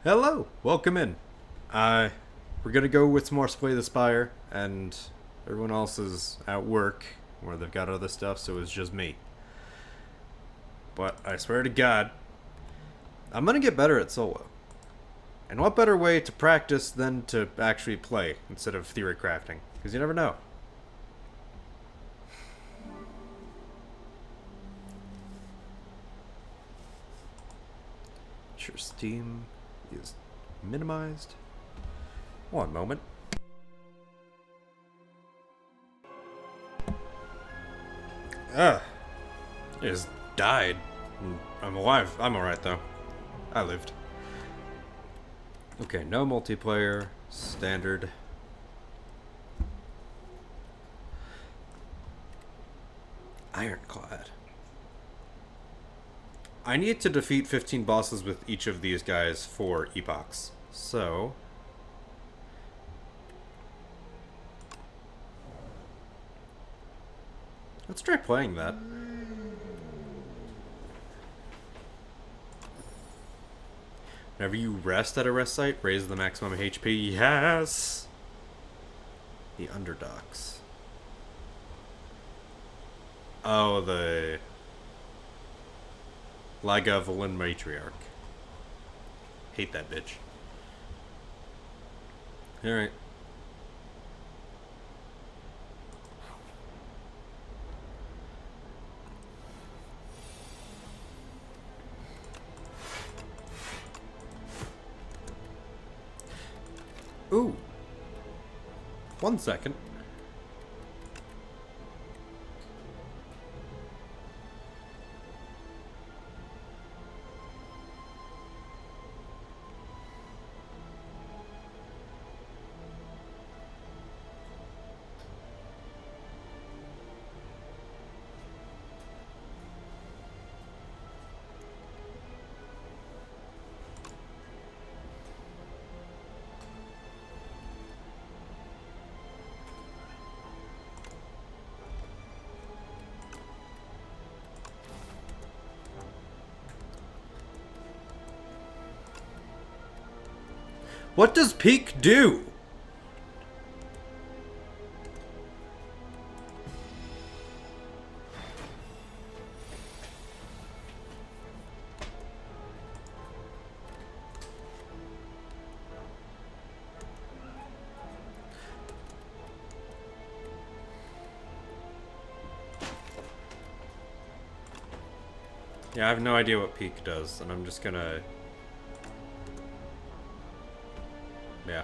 Hello, welcome in. We're gonna go with some more Play the Spire, and everyone else is at work, where they've got other stuff, so it's just me. But I swear to God, I'm gonna get better at solo. And what better way to practice than to actually play, instead of theory crafting? Because you never know. Sure, Steam is minimized. One moment. Ugh. It just died. I'm alive. I'm alright though. I lived. Okay, no multiplayer. Standard. Ironclad. I need to defeat 15 bosses with each of these guys for Epochs. So... let's try playing that. Whenever you rest at a rest site, raise the maximum HP. Yes! The underdogs. Oh, the... Lagavulin Matriarch. Hate that bitch. Alright. Ooh. 1 second. What does peak do? Yeah, I have no idea what peak does, and I'm just gonna... yeah.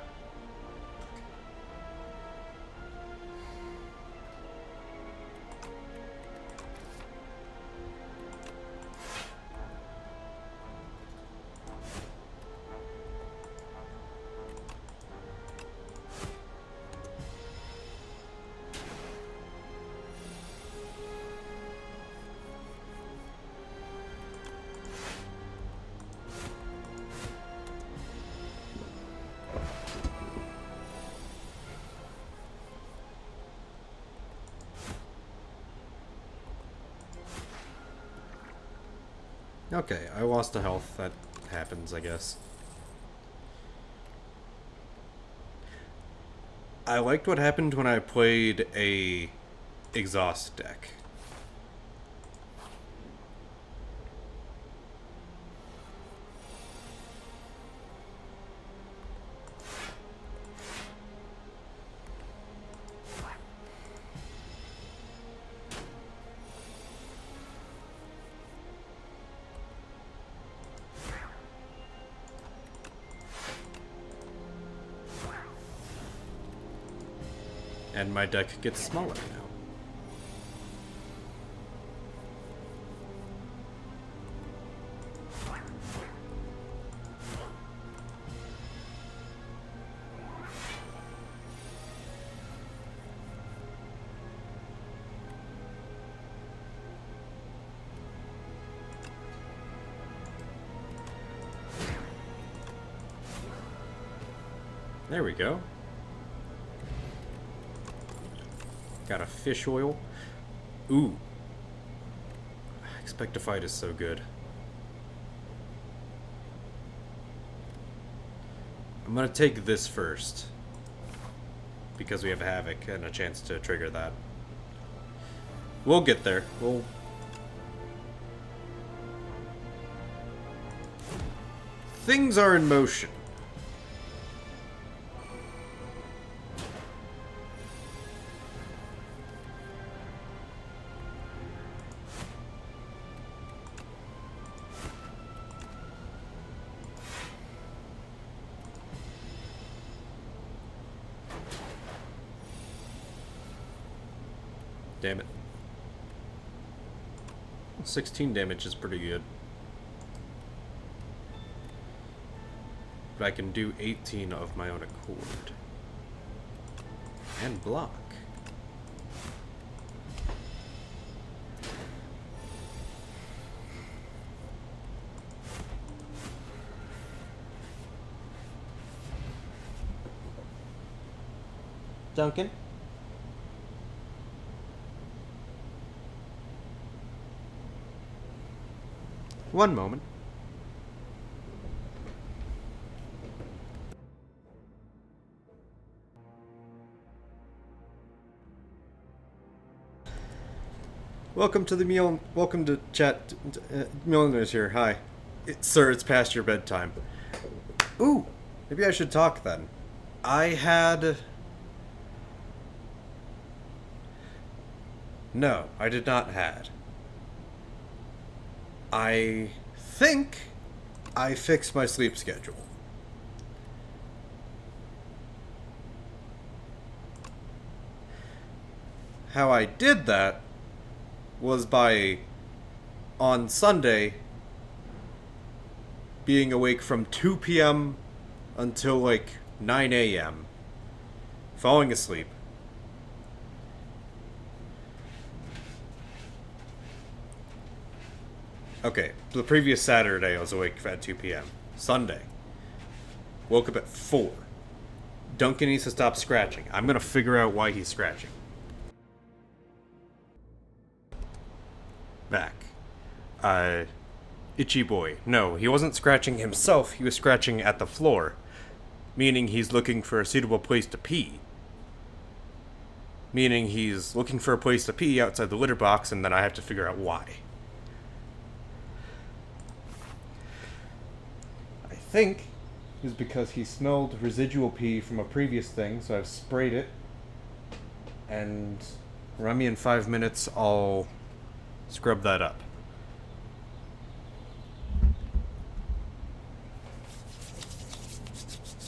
Okay, I lost a health. That happens, I guess. I liked what happened when I played a exhaust deck. And my deck gets smaller now. There we go. Got a fish oil. Ooh. Expect to Fight is so good. I'm gonna take this first. Because we have Havoc and a chance to trigger that. We'll get there. Things are in motion. Damn it. 16 damage is pretty good. But I can do 18 of my own accord. And block. Duncan? One moment. Welcome to the meal. Welcome to chat. Millionaire's here. Hi, sir. It's past your bedtime. Ooh, maybe I should talk then. No, I did not had. I think I fixed my sleep schedule. How I did that was by, on Sunday, being awake from 2 p.m. until like 9 a.m. falling asleep. Okay, the previous Saturday I was awake at 2 p.m. Sunday. Woke up at 4. Duncan needs to stop scratching. I'm gonna figure out why he's scratching. Back. Itchy boy. No, he wasn't scratching himself, he was scratching at the floor. Meaning he's looking for a suitable place to pee. Meaning he's looking for a place to pee outside the litter box, and then I have to figure out why. I think is because he smelled residual pee from a previous thing, so I've sprayed it. And around me in 5 minutes, I'll scrub that up.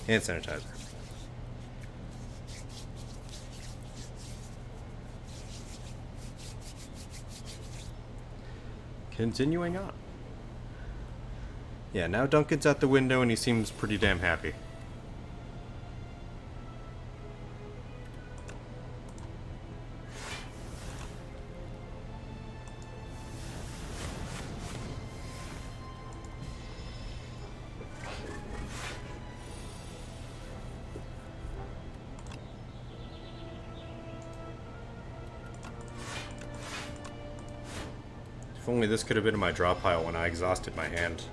Hand sanitizer. Continuing on. Yeah, now Duncan's at the window and he seems pretty damn happy. If only this could have been in my draw pile when I exhausted my hand.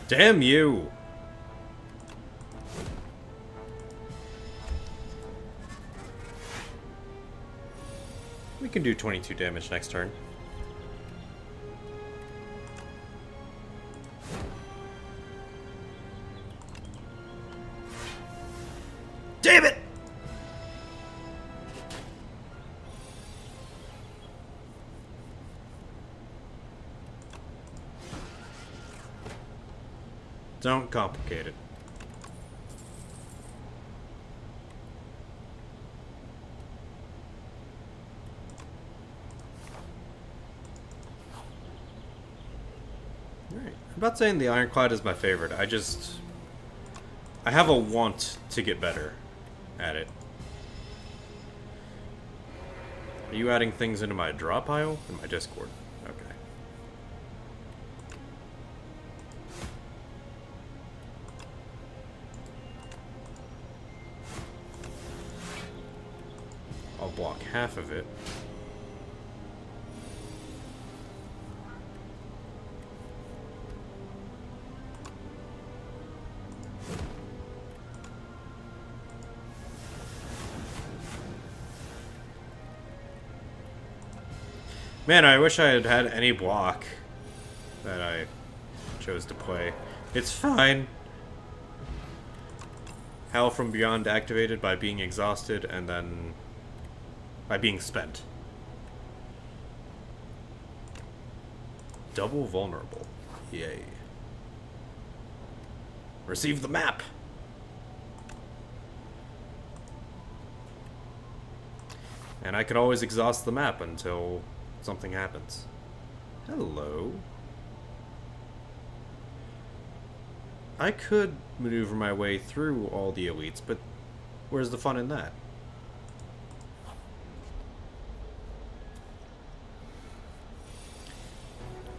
Damn you! We can do 22 damage next turn. Damn it! Don't complicate it. Alright. I'm not saying the Ironclad is my favorite. I have a want to get better at it. Are you adding things into my draw pile? In my Discord? Okay. I'll block half of it. Man, I wish I had had any block that I chose to play. It's fine. Hell from Beyond activated by being exhausted and then by being spent. Double vulnerable. Yay. Receive the map! And I could always exhaust the map until something happens. Hello. I could maneuver my way through all the elites, but where's the fun in that?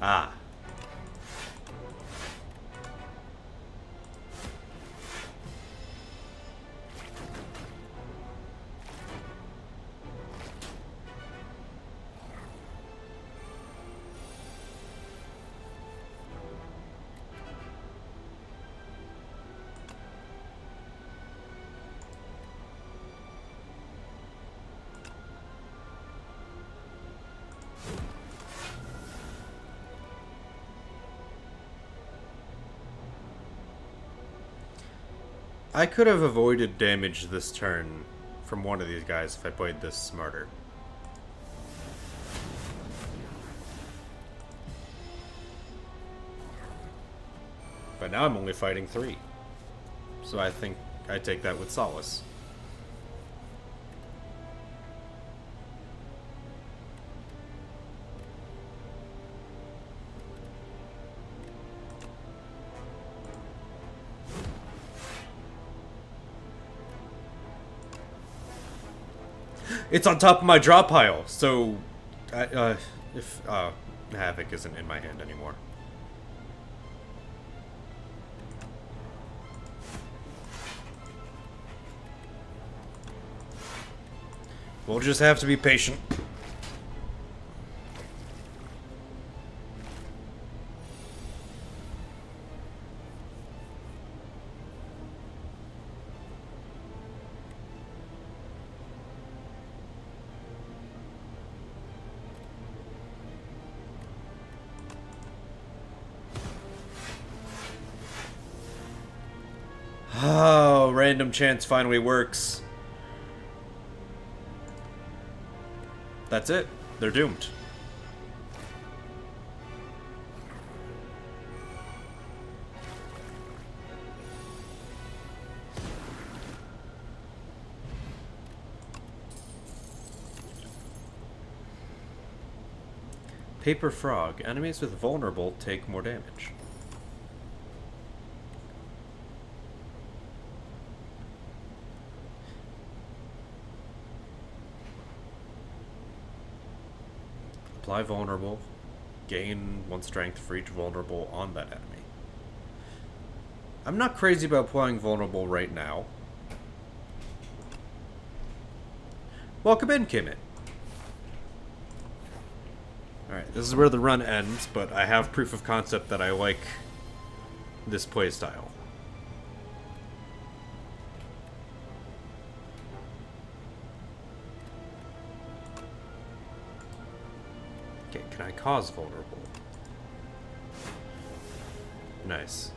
Ah. I could have avoided damage this turn from one of these guys if I played this smarter. But now I'm only fighting 3. So I think I take that with solace. It's on top of my draw pile, so if Havoc isn't in my hand anymore. We'll just have to be patient. Oh, random chance finally works. That's it. They're doomed. Paper Frog. Enemies with vulnerable take more damage. Apply vulnerable. Gain 1 strength for each vulnerable on that enemy. I'm not crazy about applying vulnerable right now. Welcome in, Kimmit. Alright, this is where the run ends, but I have proof of concept that I like this playstyle. Okay, can I cause vulnerable? Nice.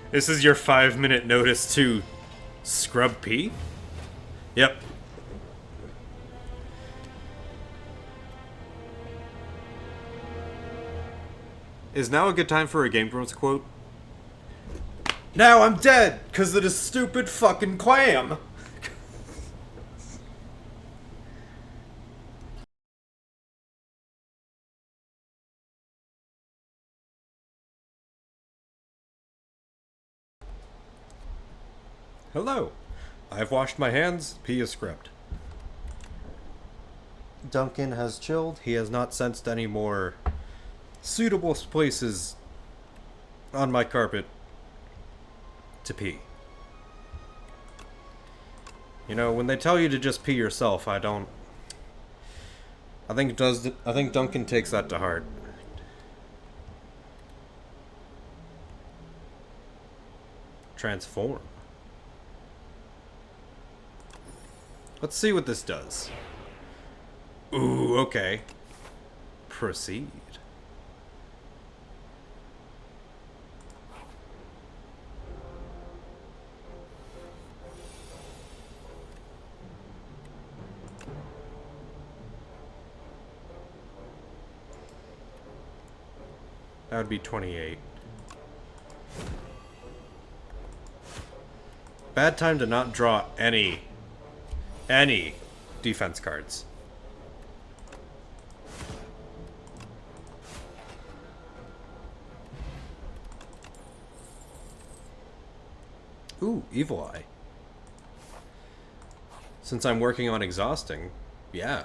This is your 5-minute notice to scrub P? Yep. Is now a good time for a Game Grumps quote? Now I'm dead, because of this stupid fucking clam! Hello. I've washed my hands. P is script. Duncan has chilled. He has not sensed any more suitable places on my carpet to pee. You know, when they tell you to just pee yourself, I don't. I think Duncan takes that to heart. Transform. Let's see what this does. Ooh, okay. Proceed. That would be 28. Bad time to not draw any defense cards. Ooh, Evil Eye. Since I'm working on exhausting, yeah.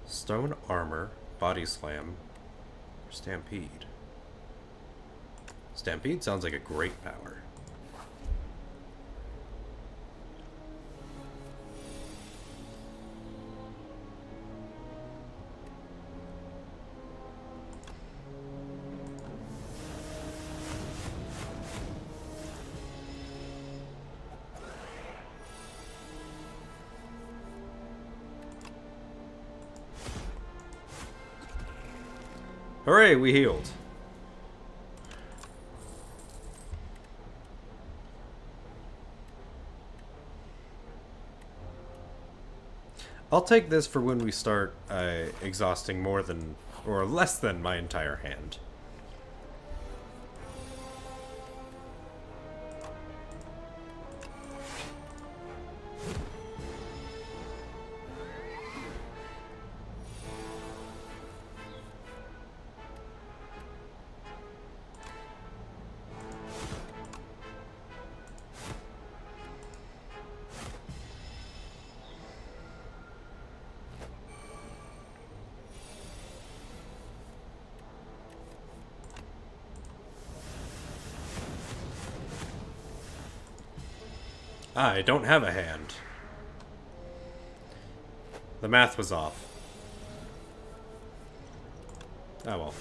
Stone Armor, Body Slam, or Stampede. Stampede sounds like a great power. Hooray, we healed. I'll take this for when we start exhausting more than, or less than, my entire hand. I don't have a hand. The math was off. Oh well.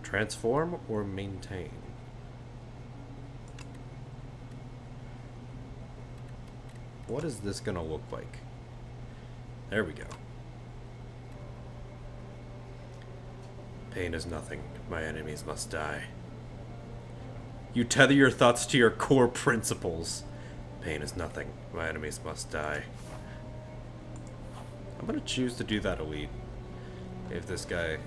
Transform or maintain? What is this gonna look like? There we go. Pain is nothing. My enemies must die. You tether your thoughts to your core principles. Pain is nothing. My enemies must die. I'm gonna choose to do that elite. If this guy...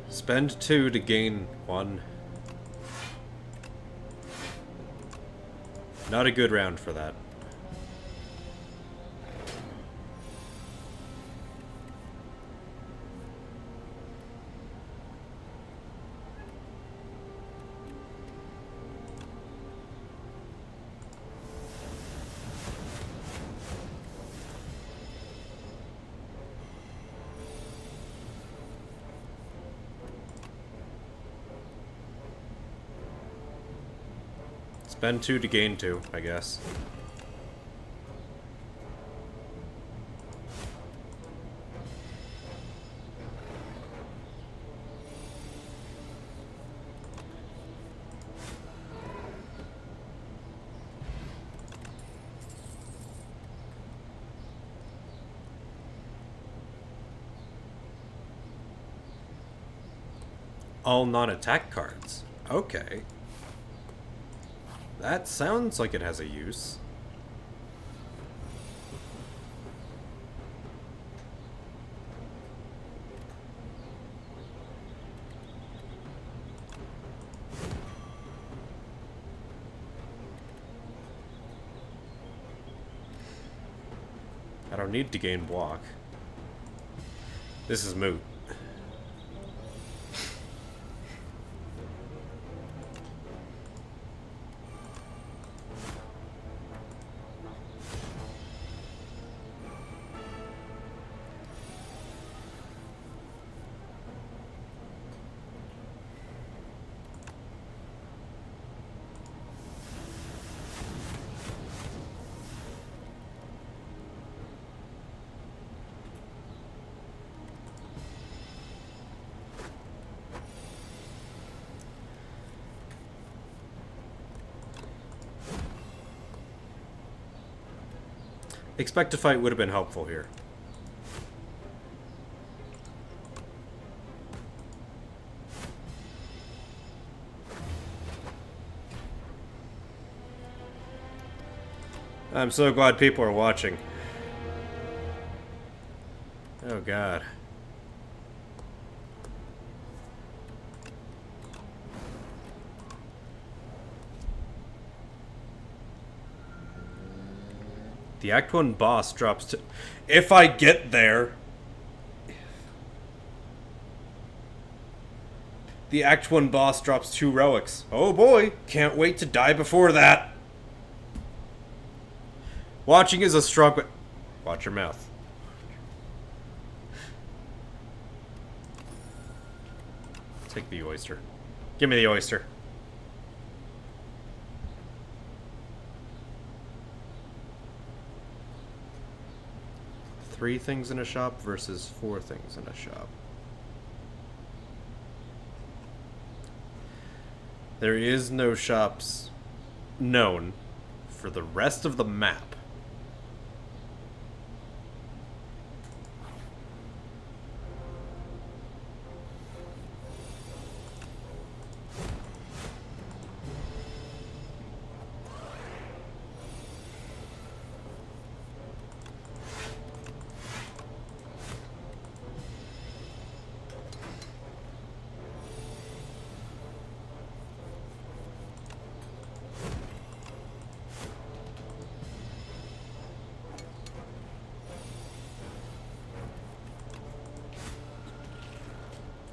Spend 2 to gain 1. Not a good round for that. Spend 2 to gain 2, I guess. All non-attack cards. Okay. That sounds like it has a use. I don't need to gain block. This is moot. Expect to fight would have been helpful here. I'm so glad people are watching. Oh God. The Act 1 boss drops to... If I get there... The Act 1 boss drops 2 relics. Oh boy, can't wait to die before that. Watching is a struggle... Watch your mouth. Take the oyster. Give me the oyster. Three things in a shop versus 4 things in a shop. There is no shops known for the rest of the map.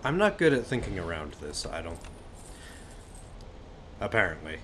I'm not good at thinking around this, I don't... Apparently.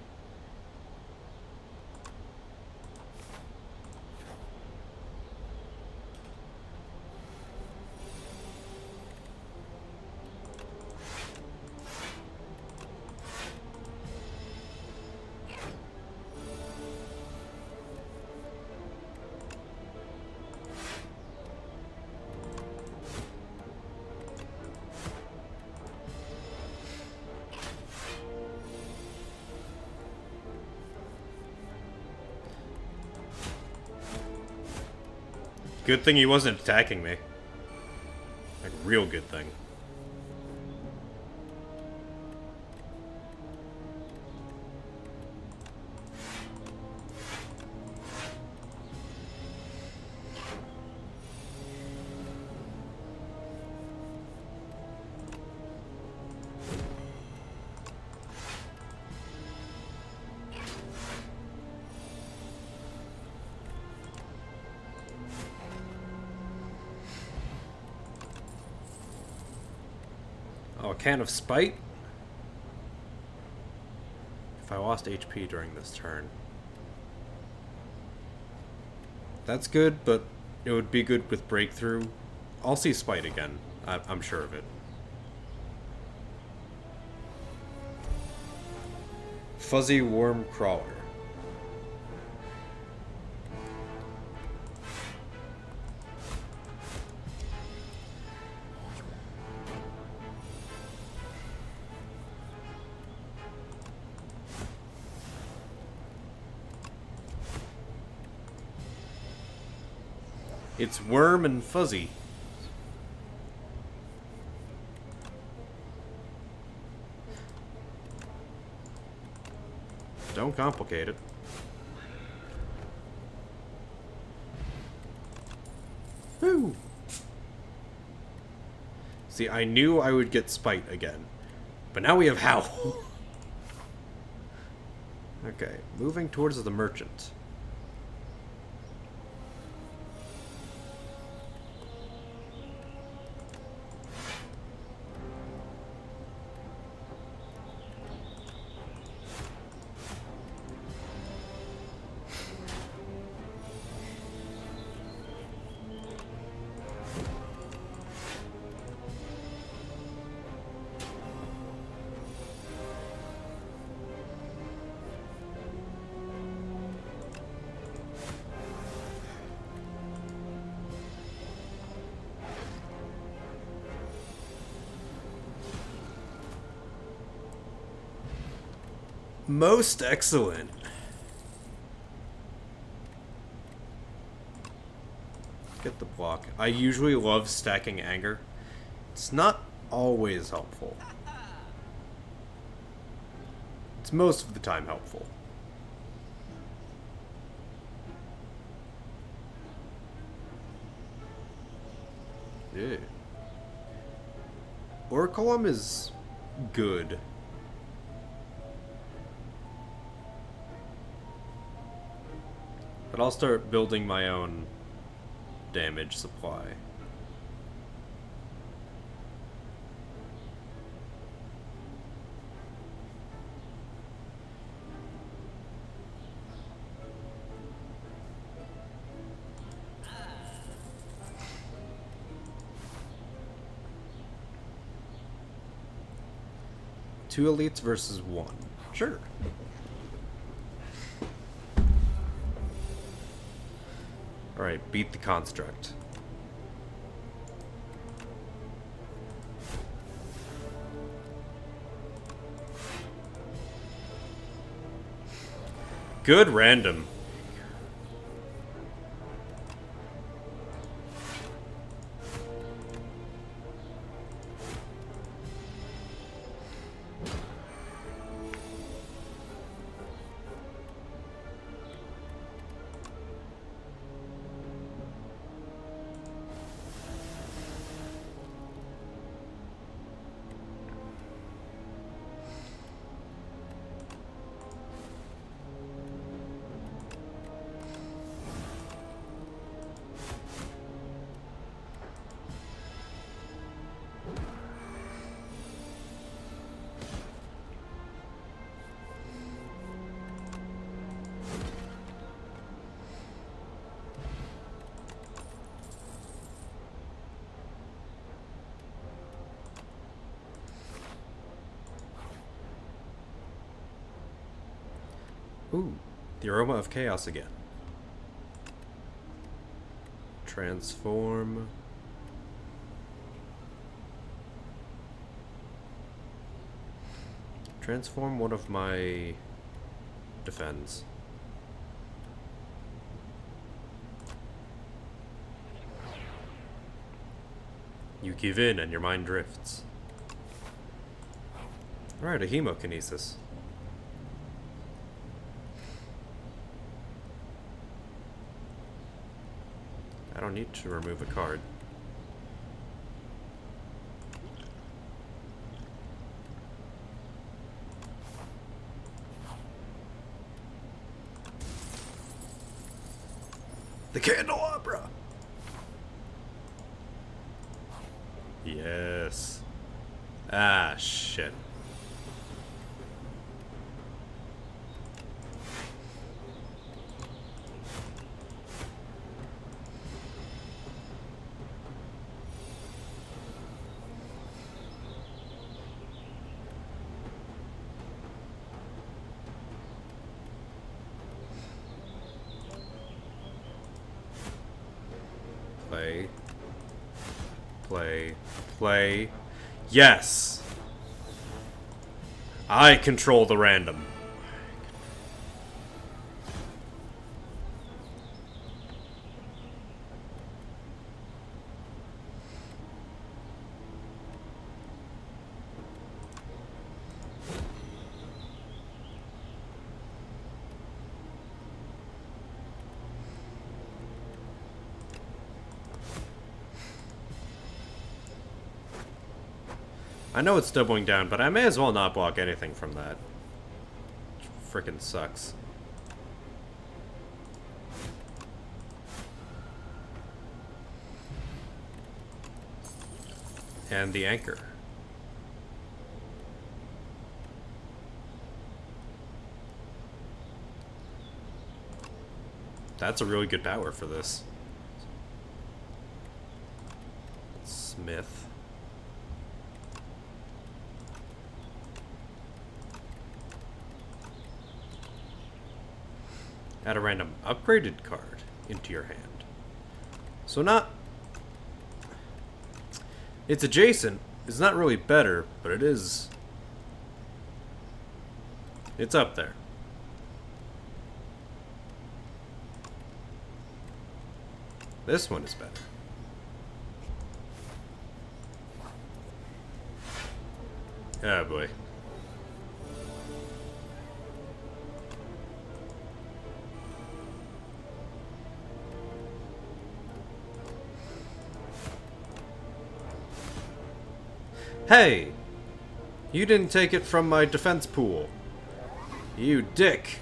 Good thing he wasn't attacking me. Like, real good thing. Oh, a can of spite? If I lost HP during this turn. That's good, but it would be good with breakthrough. I'll see spite again. I'm sure of it. Fuzzy worm crawler. It's Worm and Fuzzy. Don't complicate it. Woo! See, I knew I would get Spite again. But now we have Howl. Okay, moving towards the merchant. Most excellent. Get the block. I usually love stacking anger. It's not always helpful. It's most of the time helpful. Yeah. Clam is good. But I'll start building my own damage supply. Two elites versus one. Sure. Alright, beat the construct. Good random. Ooh, the aroma of chaos again. Transform. Transform one of my defends. You give in and your mind drifts. Alright, a hemokinesis. I don't need to remove a card. The candelabra! Yes. Ah, shit. Play. Play. Play. Yes! I control the random. I know it's doubling down, but I may as well not block anything from that. Frickin' sucks. And the anchor. That's a really good power for this. Smith. Add a random upgraded card into your hand. So not... It's adjacent. It's not really better, but it is... It's up there. This one is better. Oh boy. Hey! You didn't take it from my defense pool. You dick.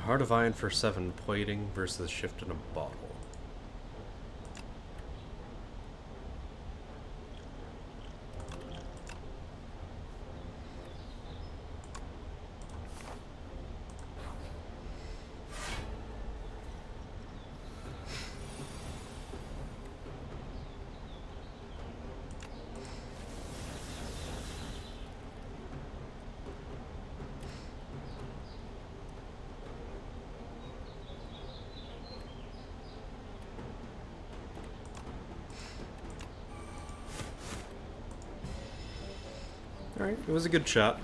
Heart of Iron for 7 plating versus shift in a bottle. Alright, it was a good shot.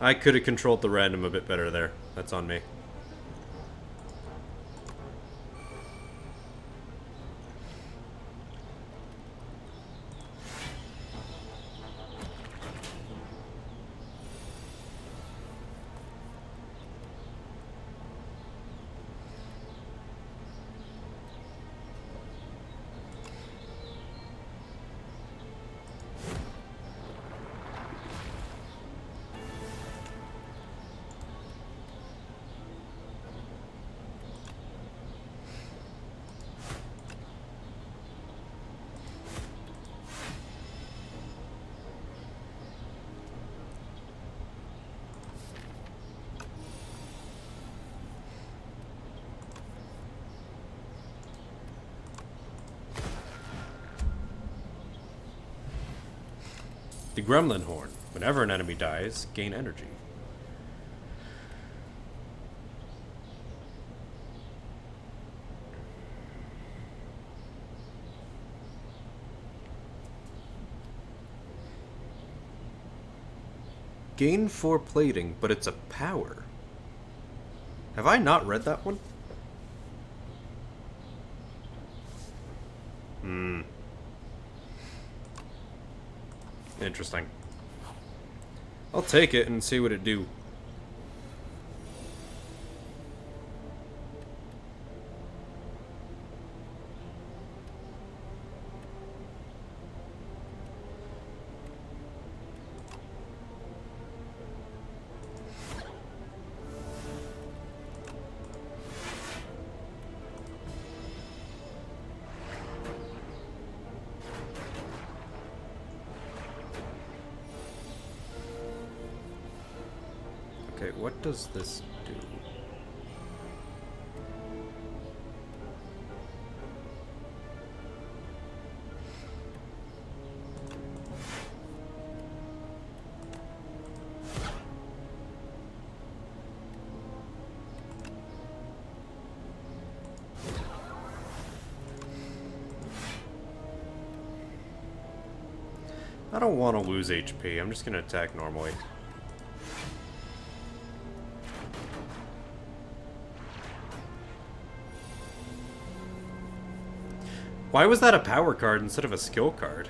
I could have controlled the random a bit better there. That's on me. The Gremlin Horn. Whenever an enemy dies, gain energy. Gain 4 plating, but it's a power. Have I not read that one? Interesting. I'll take it and see what it do. Okay, what does this do? I don't want to lose HP. I'm just going to attack normally. Why was that a power card instead of a skill card?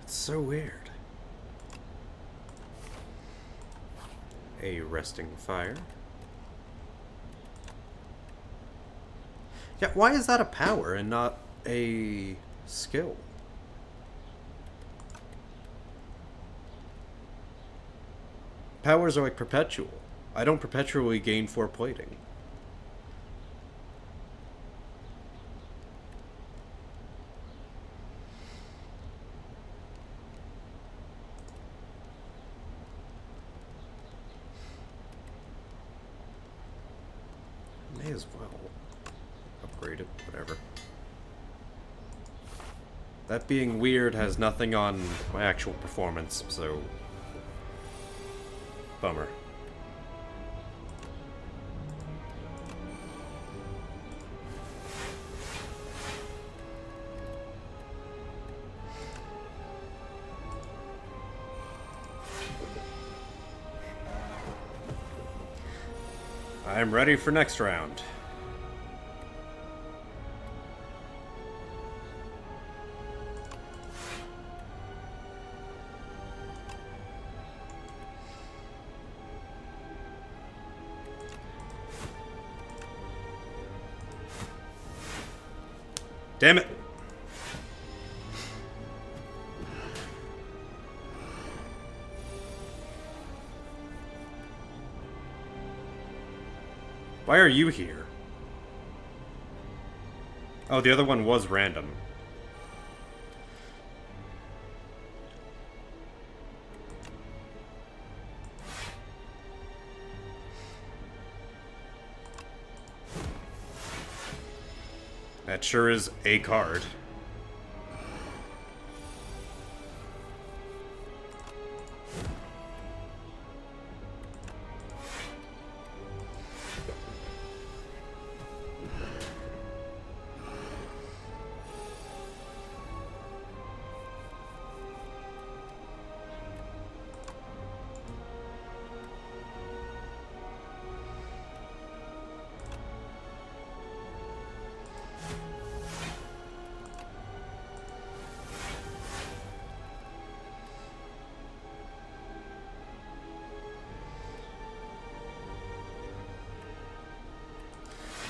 So weird. A resting fire. Yeah, why is that a power and not a skill? Powers are like perpetual. I don't perpetually gain 4 plating. May as well upgrade it, whatever. That being weird has nothing on my actual performance, so bummer. I'm ready for next round. Damn it! Why are you here? Oh, the other one was random. That sure is a card.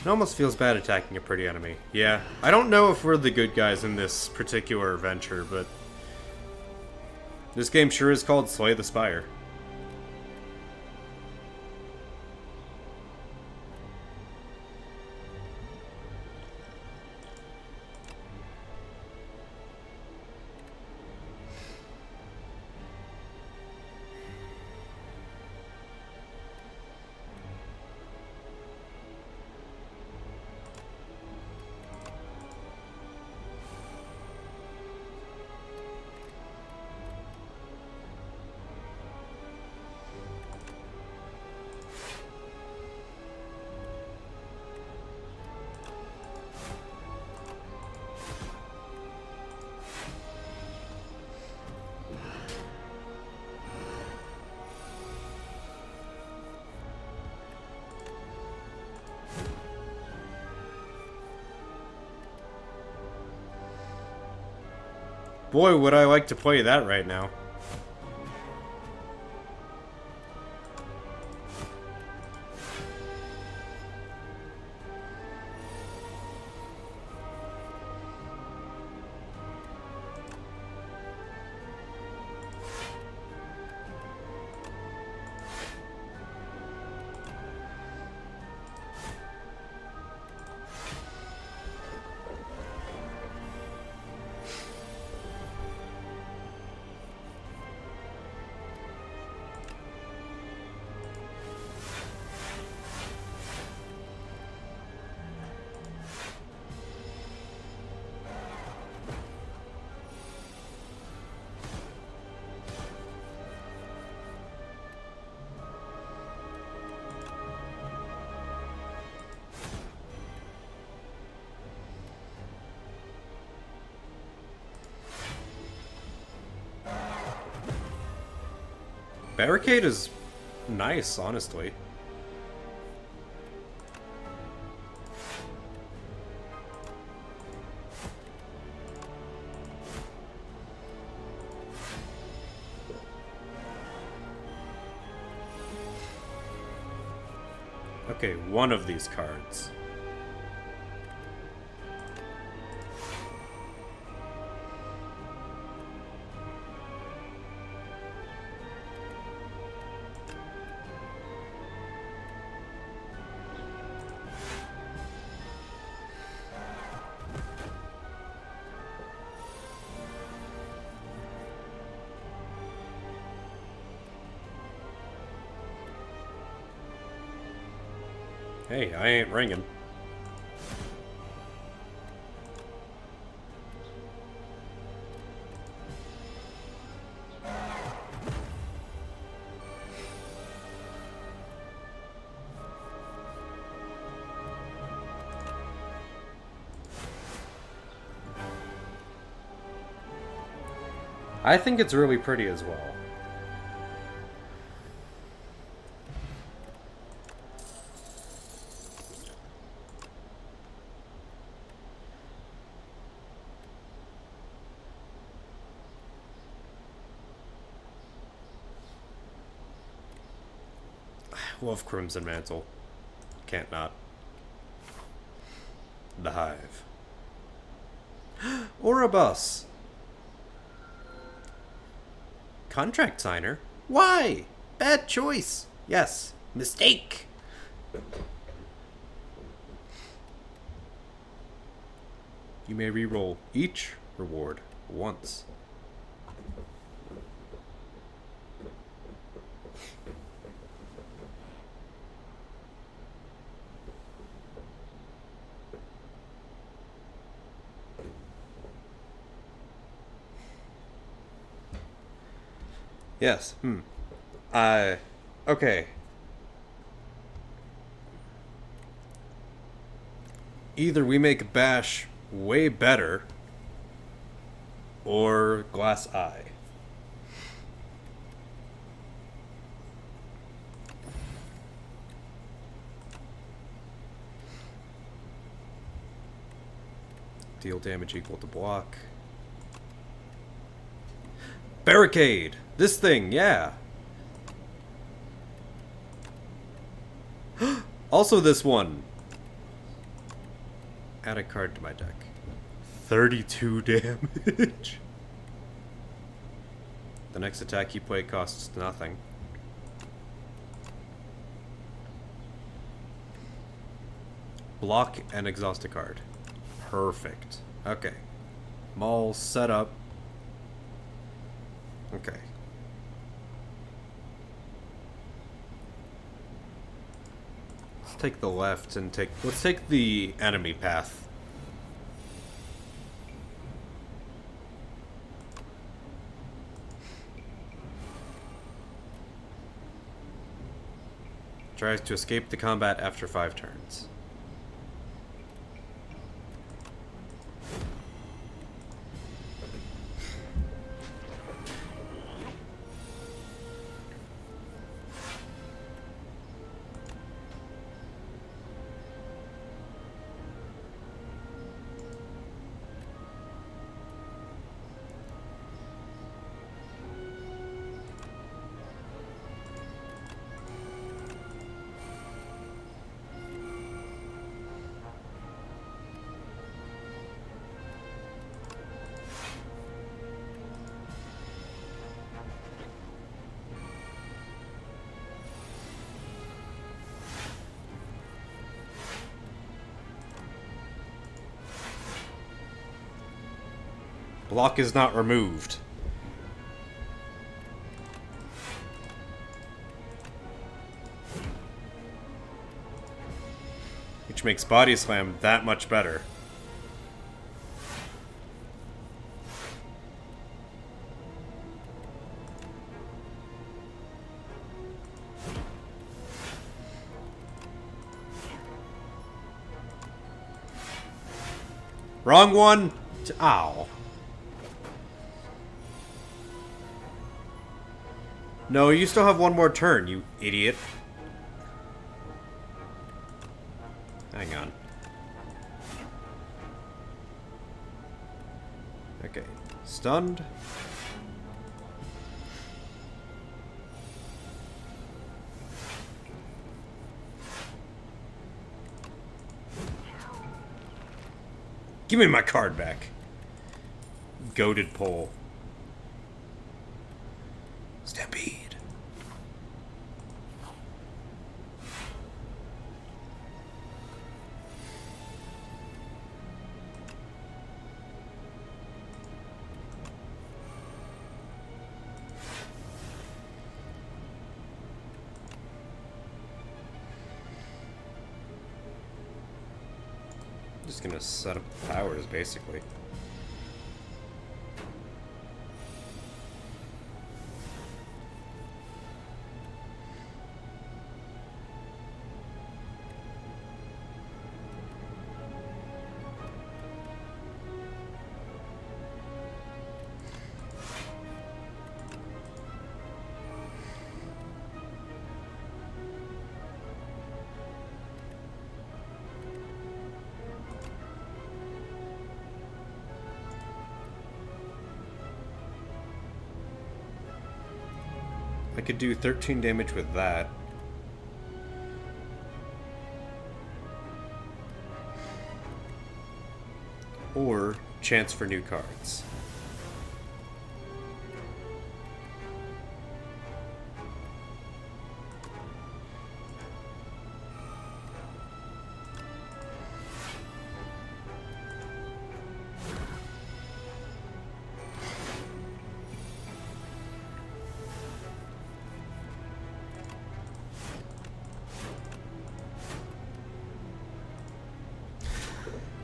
It almost feels bad attacking a pretty enemy. Yeah, I don't know if we're the good guys in this particular adventure, but this game sure is called Slay the Spire. Boy, would I like to play that right now. Barricade is nice, honestly. Okay, one of these cards. Hey, I ain't ringing. I think it's really pretty as well. Love Crimson Mantle. Can't not. The Hive. Or a bus. Contract signer? Why? Bad choice. Yes. Mistake. You may re-roll each reward once. Yes. Okay. Either we make Bash way better, or Glass Eye. Deal damage equal to block. Barricade! This thing, yeah! Also this one! Add a card to my deck. 32 damage! The next attack you play costs nothing. Block and exhaust a card. Perfect. Okay. Maul set up. Okay. Let's take the left and let's take the enemy path. Tries to escape the combat after 5 turns. Block is not removed. Which makes Body Slam that much better. Wrong one! Ow. No, you still have one more turn, you idiot. Hang on. Okay. Stunned. Give me my card back. Goated pole. Stampede. Just gonna set up powers, basically. I could do 13 damage with that. Or chance for new cards.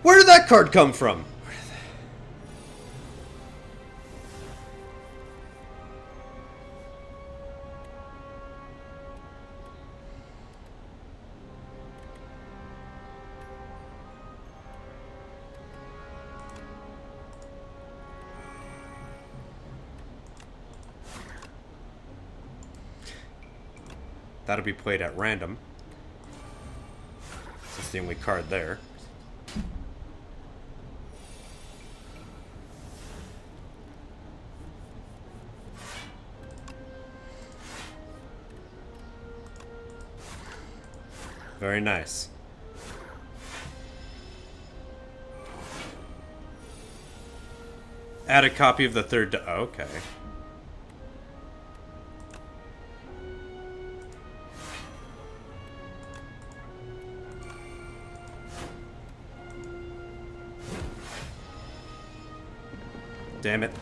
Where did that card come from? That'll be played at random. That's the only card there. Very nice. Add a copy of the third. Okay. Damn it.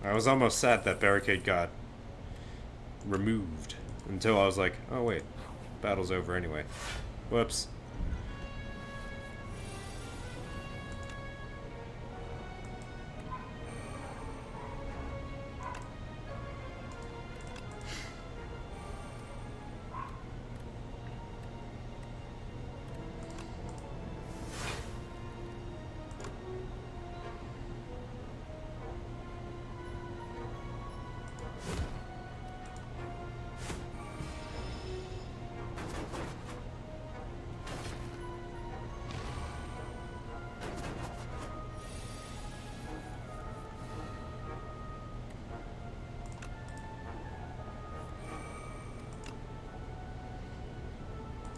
I was almost sad that barricade got removed until I was like, oh wait, battle's over anyway. Whoops.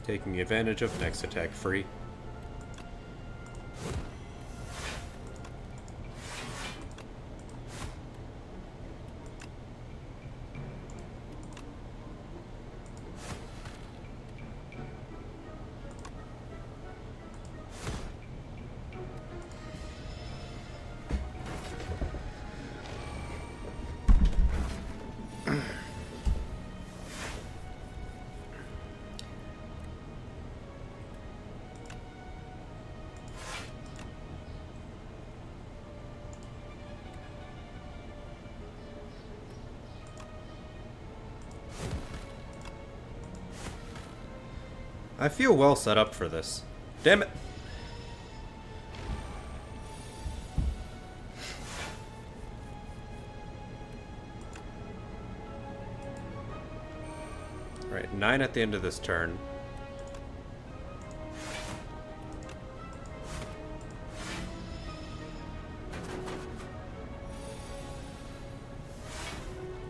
Taking advantage of next attack free. I feel well set up for this. Damn it! Right, 9 at the end of this turn.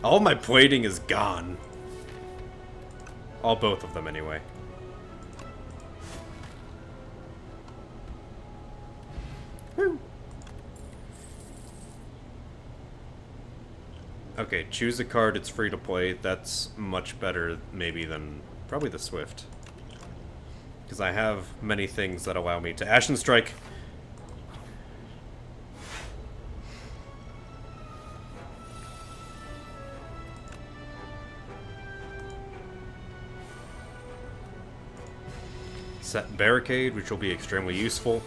All my plating is gone. All both of them, anyway. Woo. Okay, choose a card, it's free to play. That's much better, maybe, than probably the Swift. Because I have many things that allow me to Ashen Strike. Set Barricade, which will be extremely useful.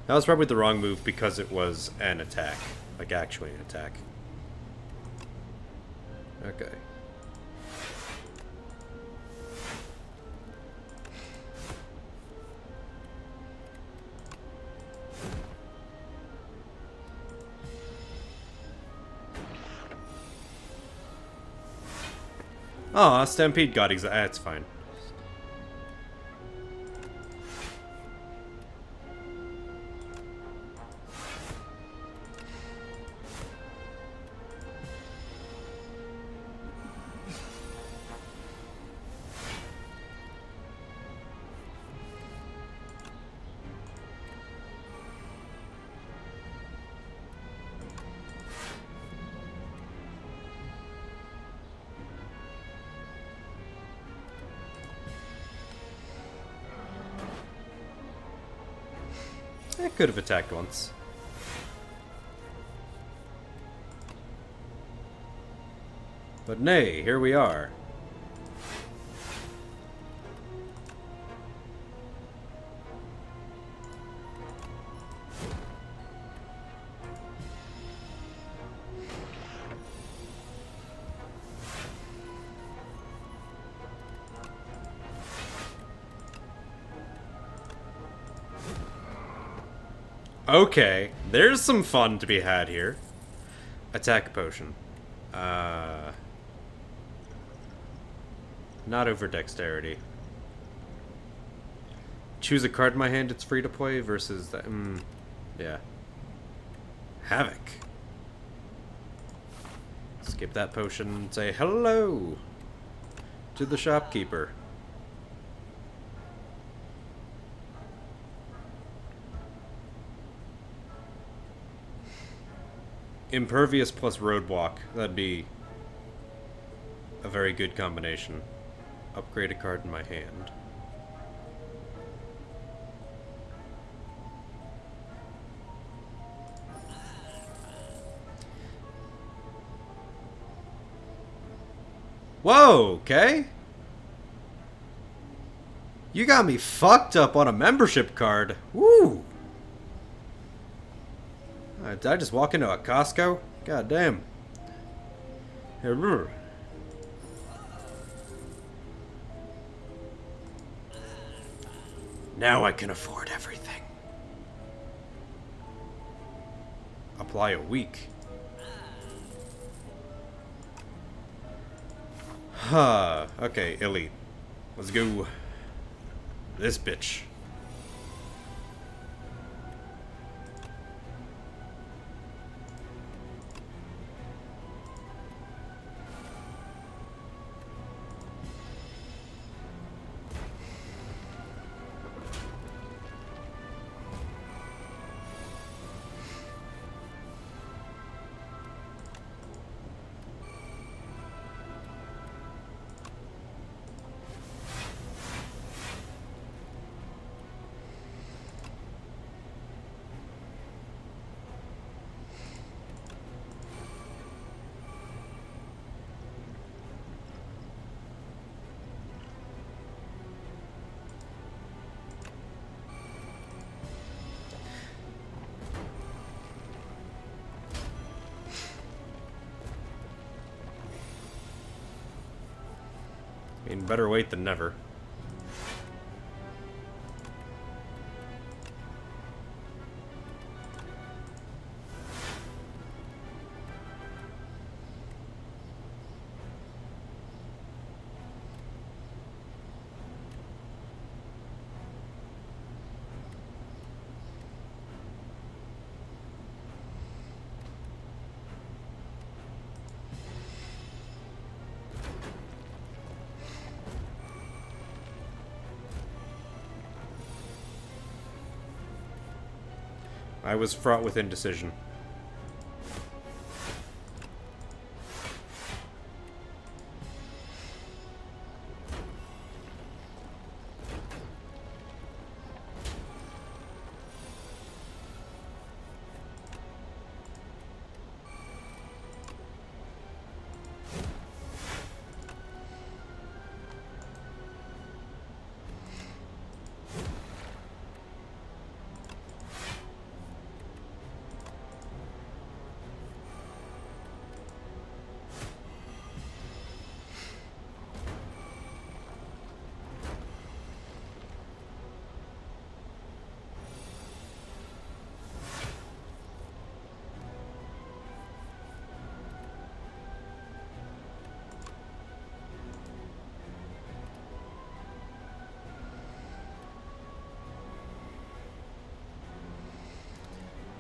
That was probably the wrong move because it was an attack. Like, actually an attack. Okay. Aw, Stampede got that's fine. I could have attacked once. But nay, here we are. Okay, there's some fun to be had here. Attack potion. Not over dexterity. Choose a card in my hand, it's free to play versus that. Yeah. Havoc. Skip that potion and say hello to the shopkeeper. Impervious plus roadblock. That'd be a very good combination. Upgrade a card in my hand. Whoa, okay? You got me fucked up on a membership card. Woo! Did I just walk into a Costco? God damn. Now I can afford everything. Apply a week. Huh. Okay, elite. Let's go. This bitch. I mean, better late than never. I was fraught with indecision.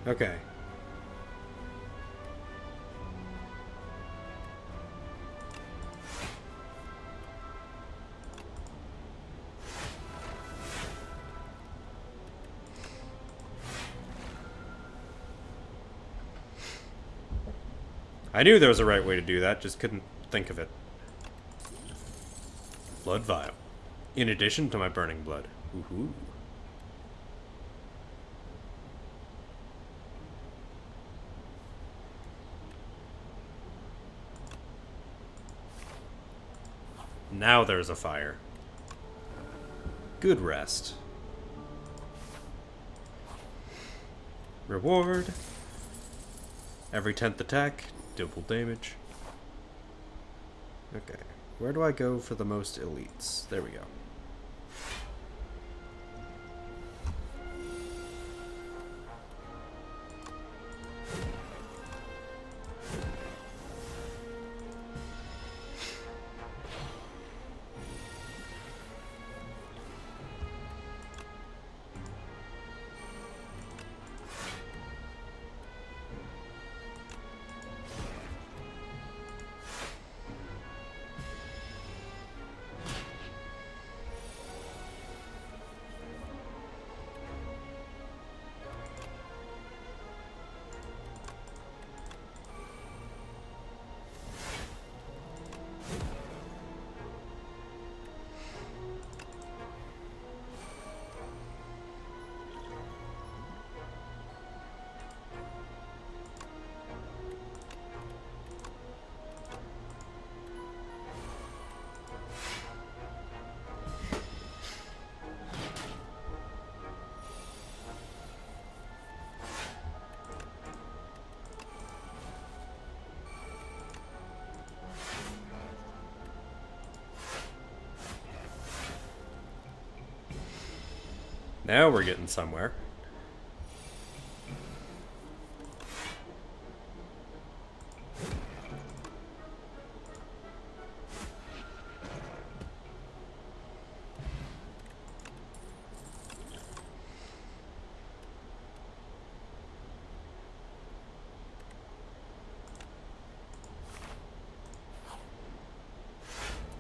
Okay. I knew there was a right way to do that, just couldn't think of it. Blood vial. In addition to my burning blood. Woohoo. Now there's a fire. Good rest. Reward. Every 10th attack, double damage. Okay. Where do I go for the most elites? There we go. Now we're getting somewhere.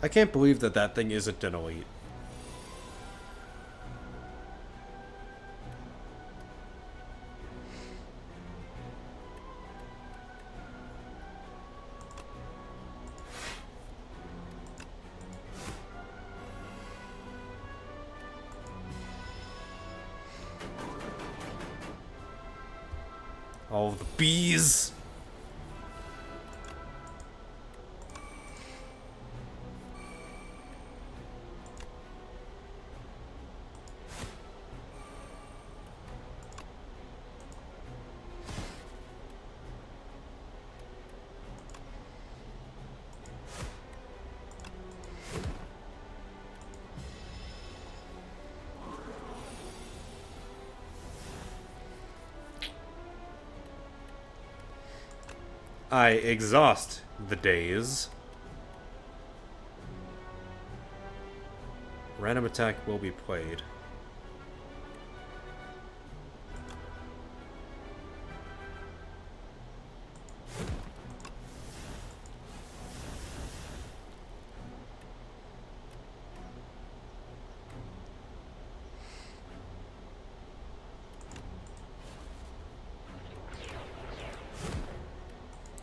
I can't believe that that thing isn't an elite. All the bees. I exhaust the days. Random attack will be played.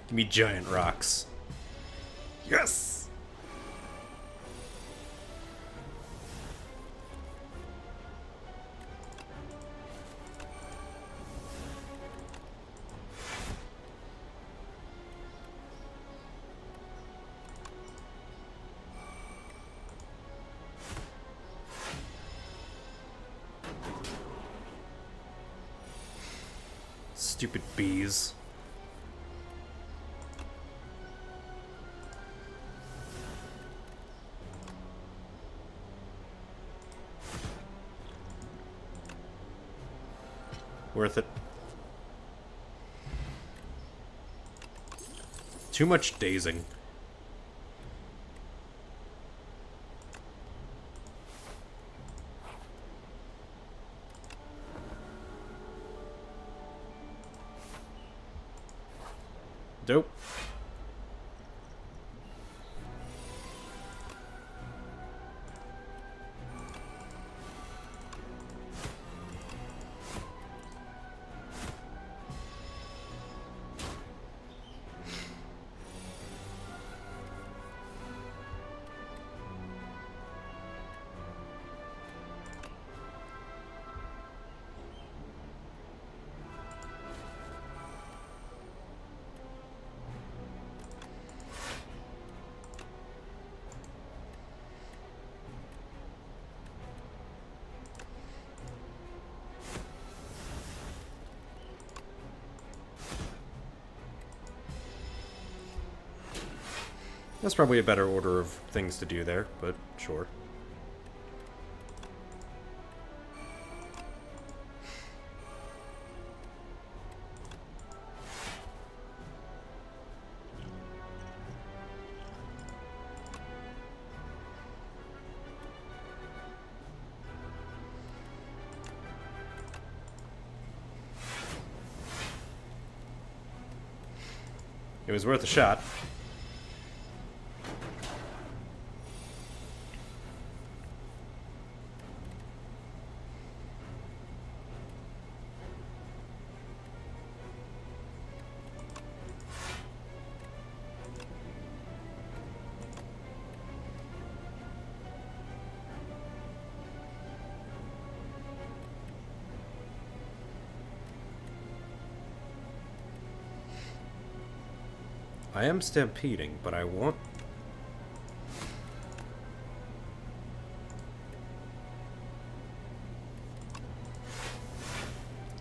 Give me giant rocks. Yes! Stupid bees. Worth it. Too much dazing. Dope. That's probably a better order of things to do there, but sure. It was worth a shot. I am stampeding, but I want...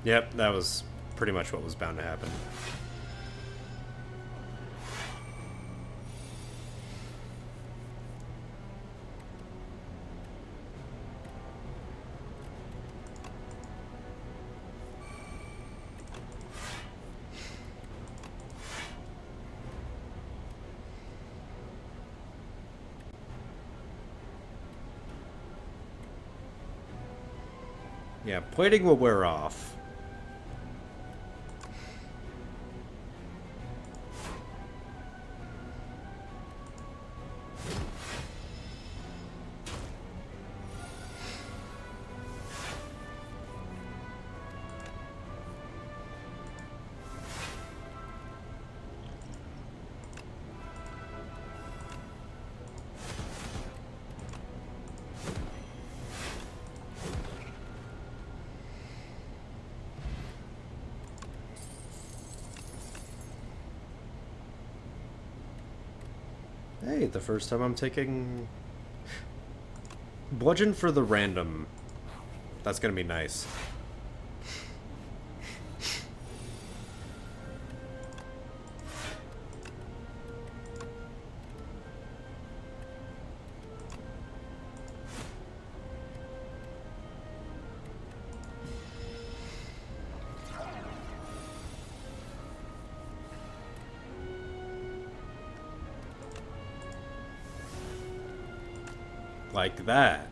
Yep, that was pretty much what was bound to happen. Yeah, plating will wear off. Hey, the first time I'm taking... Bludgeon for the random. That's gonna be nice. Like that.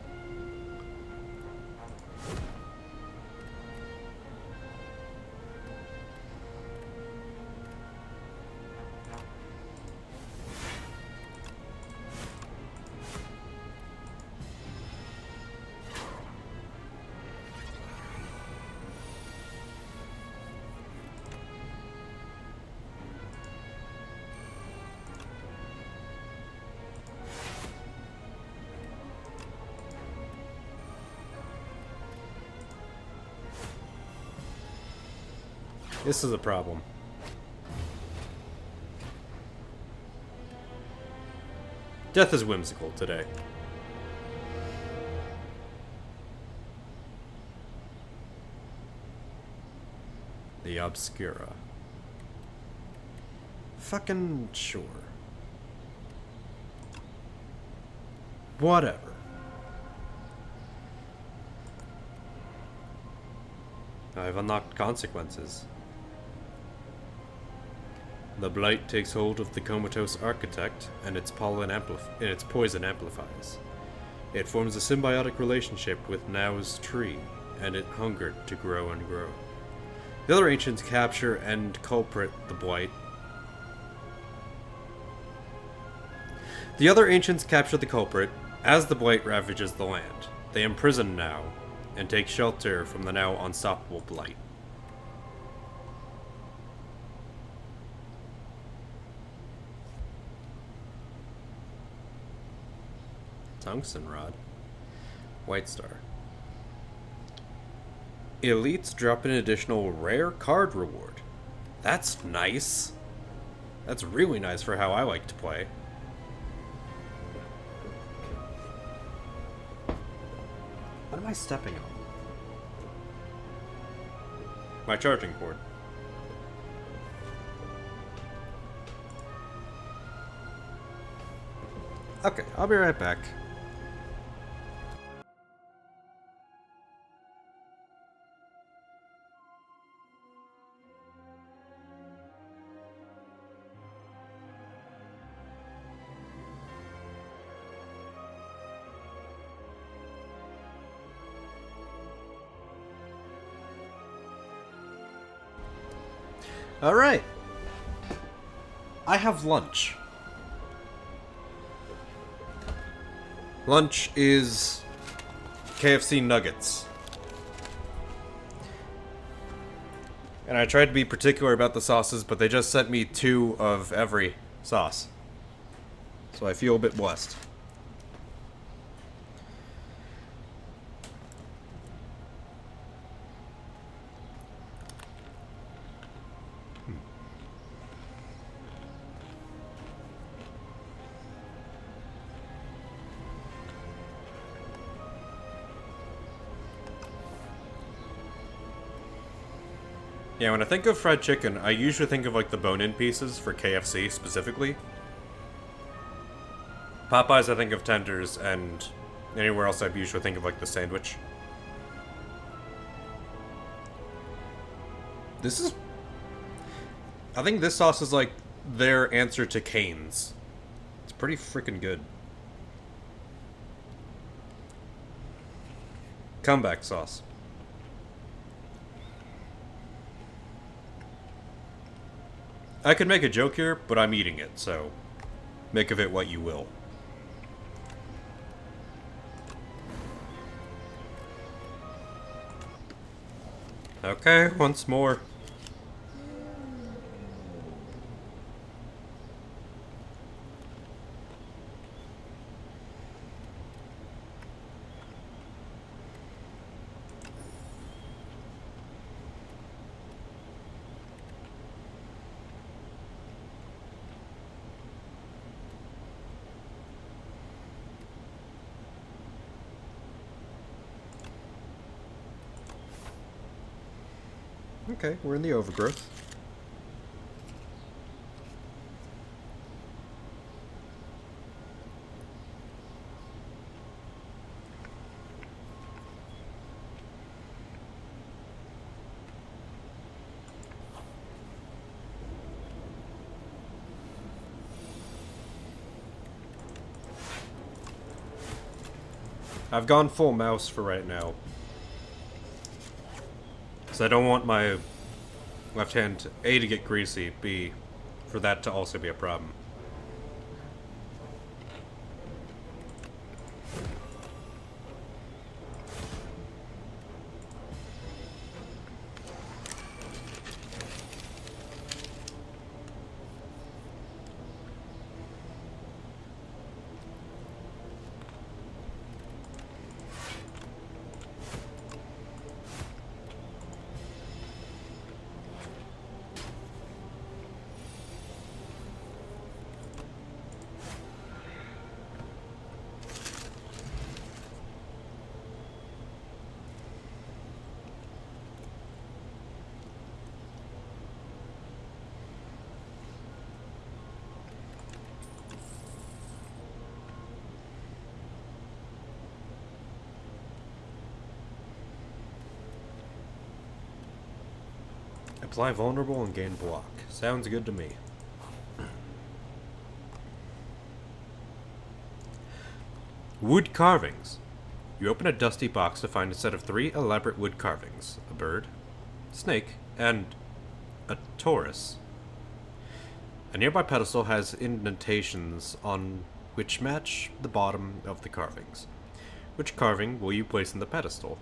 This is a problem. Death is whimsical today. The Obscura. Fucking sure. Whatever. I've unlocked consequences. The blight takes hold of the comatose architect, and its poison amplifies. It forms a symbiotic relationship with Now's tree, and it hungered to grow and grow. The other ancients capture and culprit the blight. The other ancients capture the culprit as the blight ravages the land. They imprison Now, and take shelter from the now unstoppable blight. Tungsten rod. White star. Elites drop an additional rare card reward. That's nice. That's really nice for how I like to play. What am I stepping on? My charging cord. Okay, I'll be right back. Alright. I have lunch. Lunch is KFC nuggets. And I tried to be particular about the sauces, but they just sent me 2 of every sauce. So I feel a bit blessed. Yeah, when I think of fried chicken, I usually think of like the bone-in pieces for KFC specifically. Popeyes, I think of tenders, and anywhere else I usually think of like the sandwich. This is... I think this sauce is like their answer to Cane's. It's pretty freaking good. Comeback sauce. I could make a joke here, but I'm eating it, so make of it what you will. Okay, once more. Okay, we're in the overgrowth. I've gone full mouse for right now. Because I don't want my left hand, A, to get greasy, B, for that to also be a problem. Apply vulnerable and gain block. Sounds good to me. Wood carvings. You open a dusty box to find a set of 3 elaborate wood carvings. A bird, snake, and a Taurus. A nearby pedestal has indentations on which match the bottom of the carvings. Which carving will you place in the pedestal?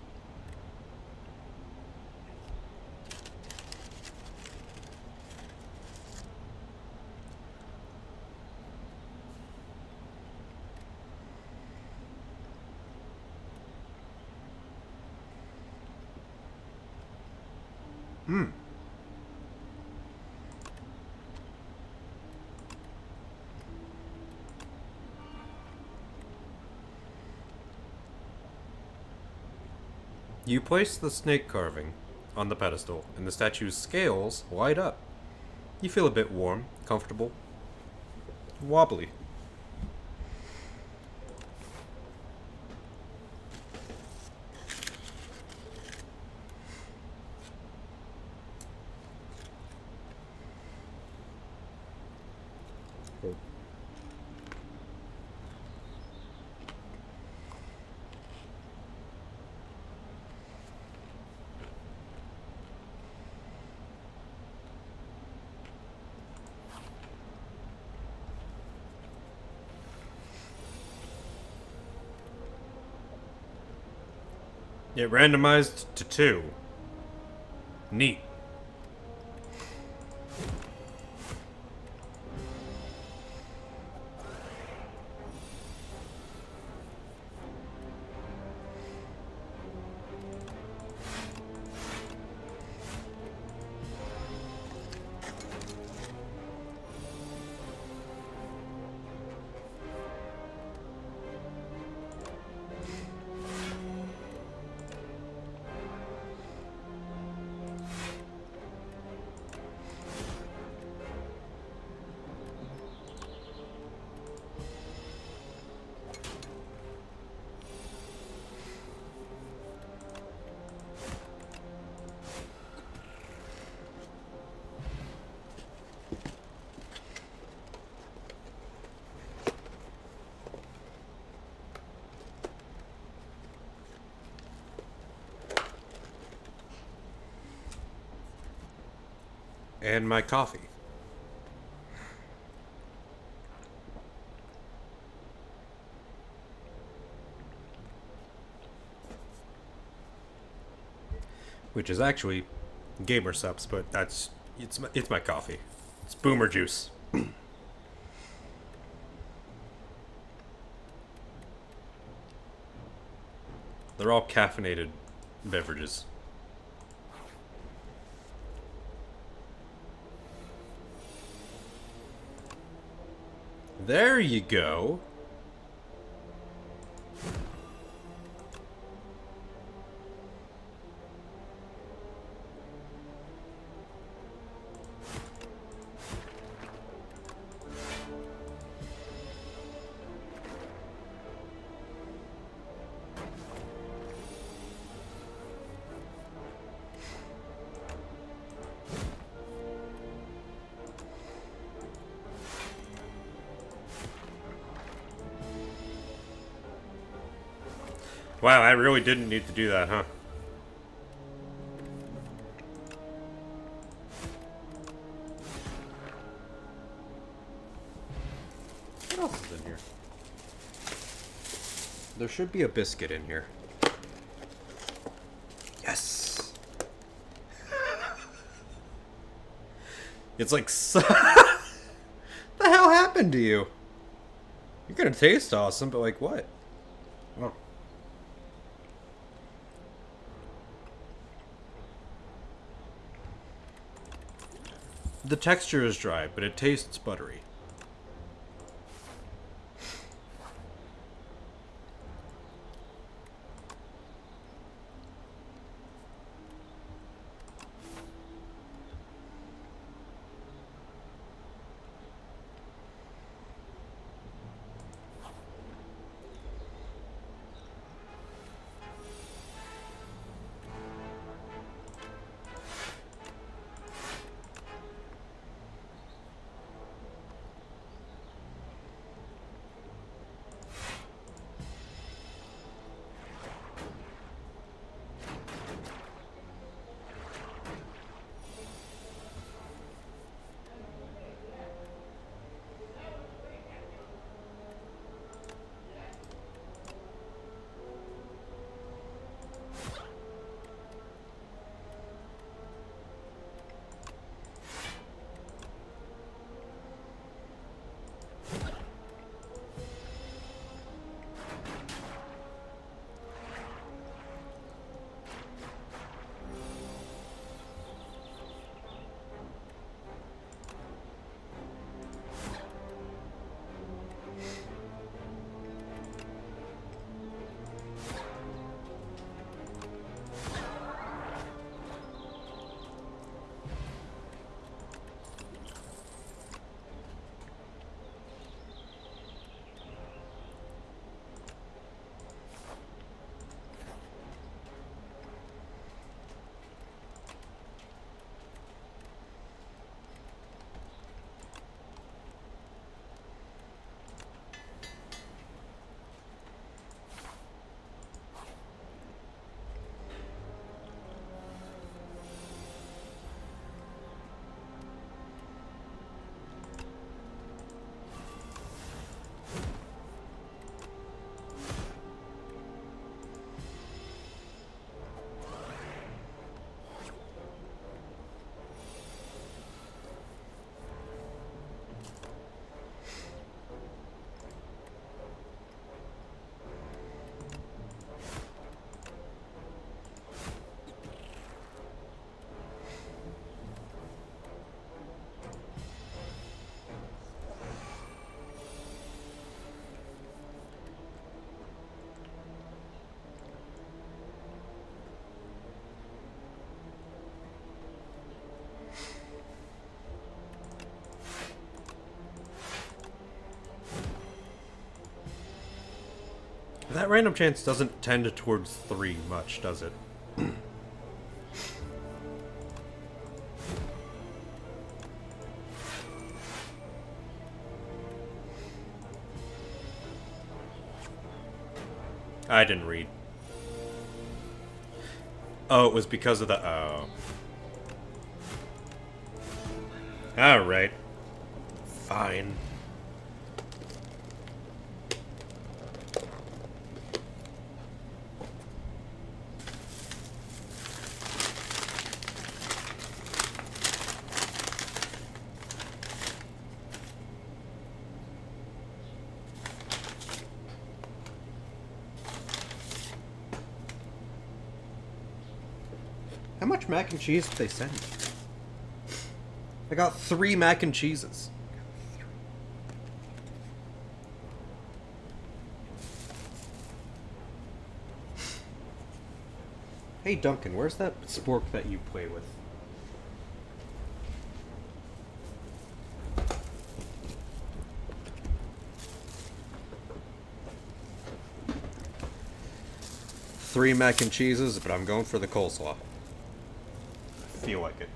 You place the snake carving on the pedestal, and the statue's scales light up. You feel a bit warm, comfortable, wobbly. It randomized to 2. Neat. And my coffee. Which is actually gamer subs, but it's my coffee. It's boomer juice. They're all caffeinated beverages. There you go. Wow, I really didn't need to do that, huh? What else is in here? There should be a biscuit in here. Yes! It's like... the hell happened to you? You're gonna taste awesome, but like what? Oh. The texture is dry, but it tastes buttery. That random chance doesn't tend towards 3 much, does it? I didn't read. Oh, it was because of the... Oh. Alright. Fine. How much mac and cheese did they send me? I got 3 mac and cheeses. Hey Duncan, where's that spork that you play with? Three mac and cheeses, but I'm going for the coleslaw. I feel like it.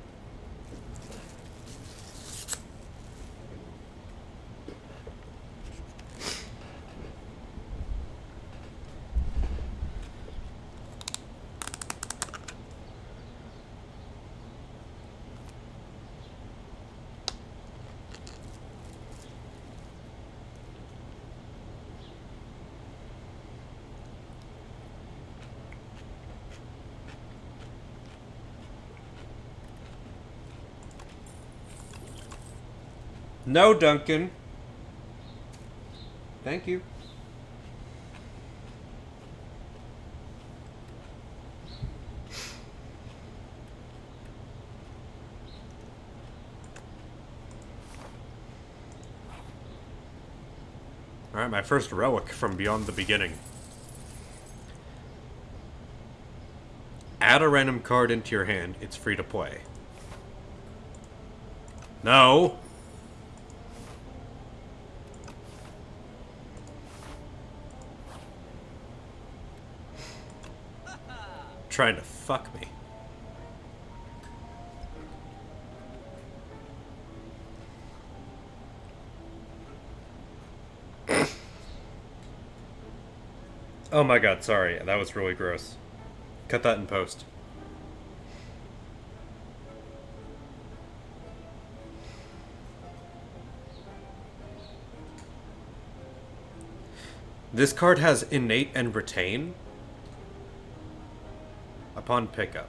No, Duncan. Thank you. Alright, my first relic from Beyond the Beginning. Add a random card into your hand. It's free to play. No! Trying to fuck me. Oh my god, sorry. That was really gross. Cut that in post. This card has Innate and Retain upon pickup.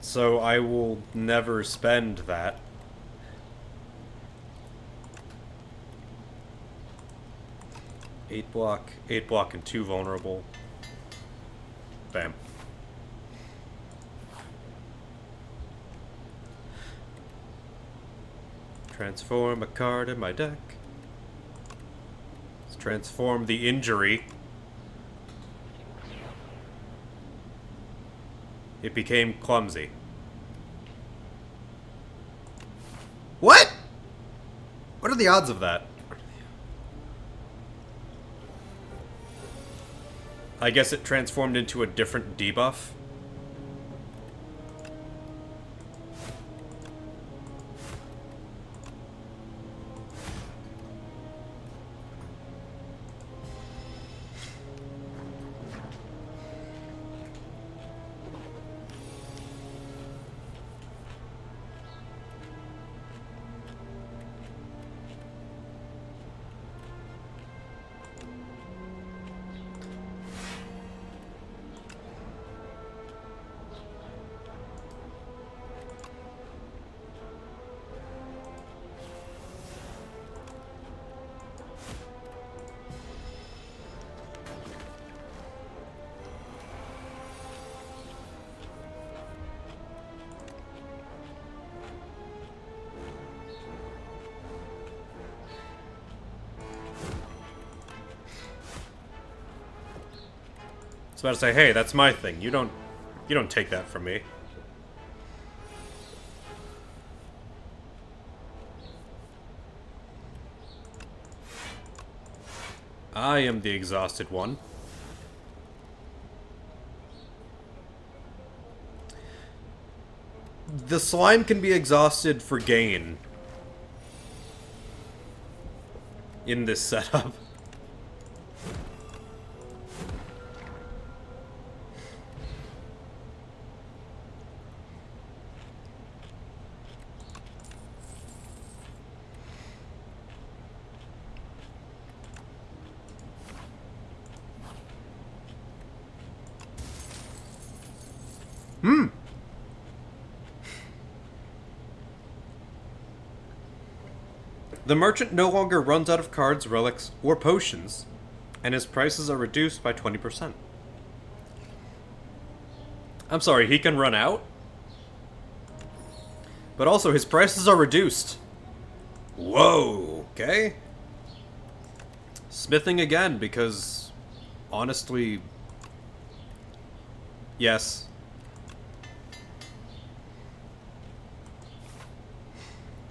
So I will never spend that. Eight block, and 2 vulnerable. Bam. Transform a card in my deck. Let's transform the injury. It became clumsy. What? What are the odds of that? I guess it transformed into a different debuff. I was about to say, hey, that's my thing. You don't take that from me. I am the exhausted one. The slime can be exhausted for gain in this setup. The merchant no longer runs out of cards, relics, or potions, and his prices are reduced by 20%. I'm sorry, he can run out? But also, his prices are reduced. Whoa, okay. Smithing again, because, honestly, yes.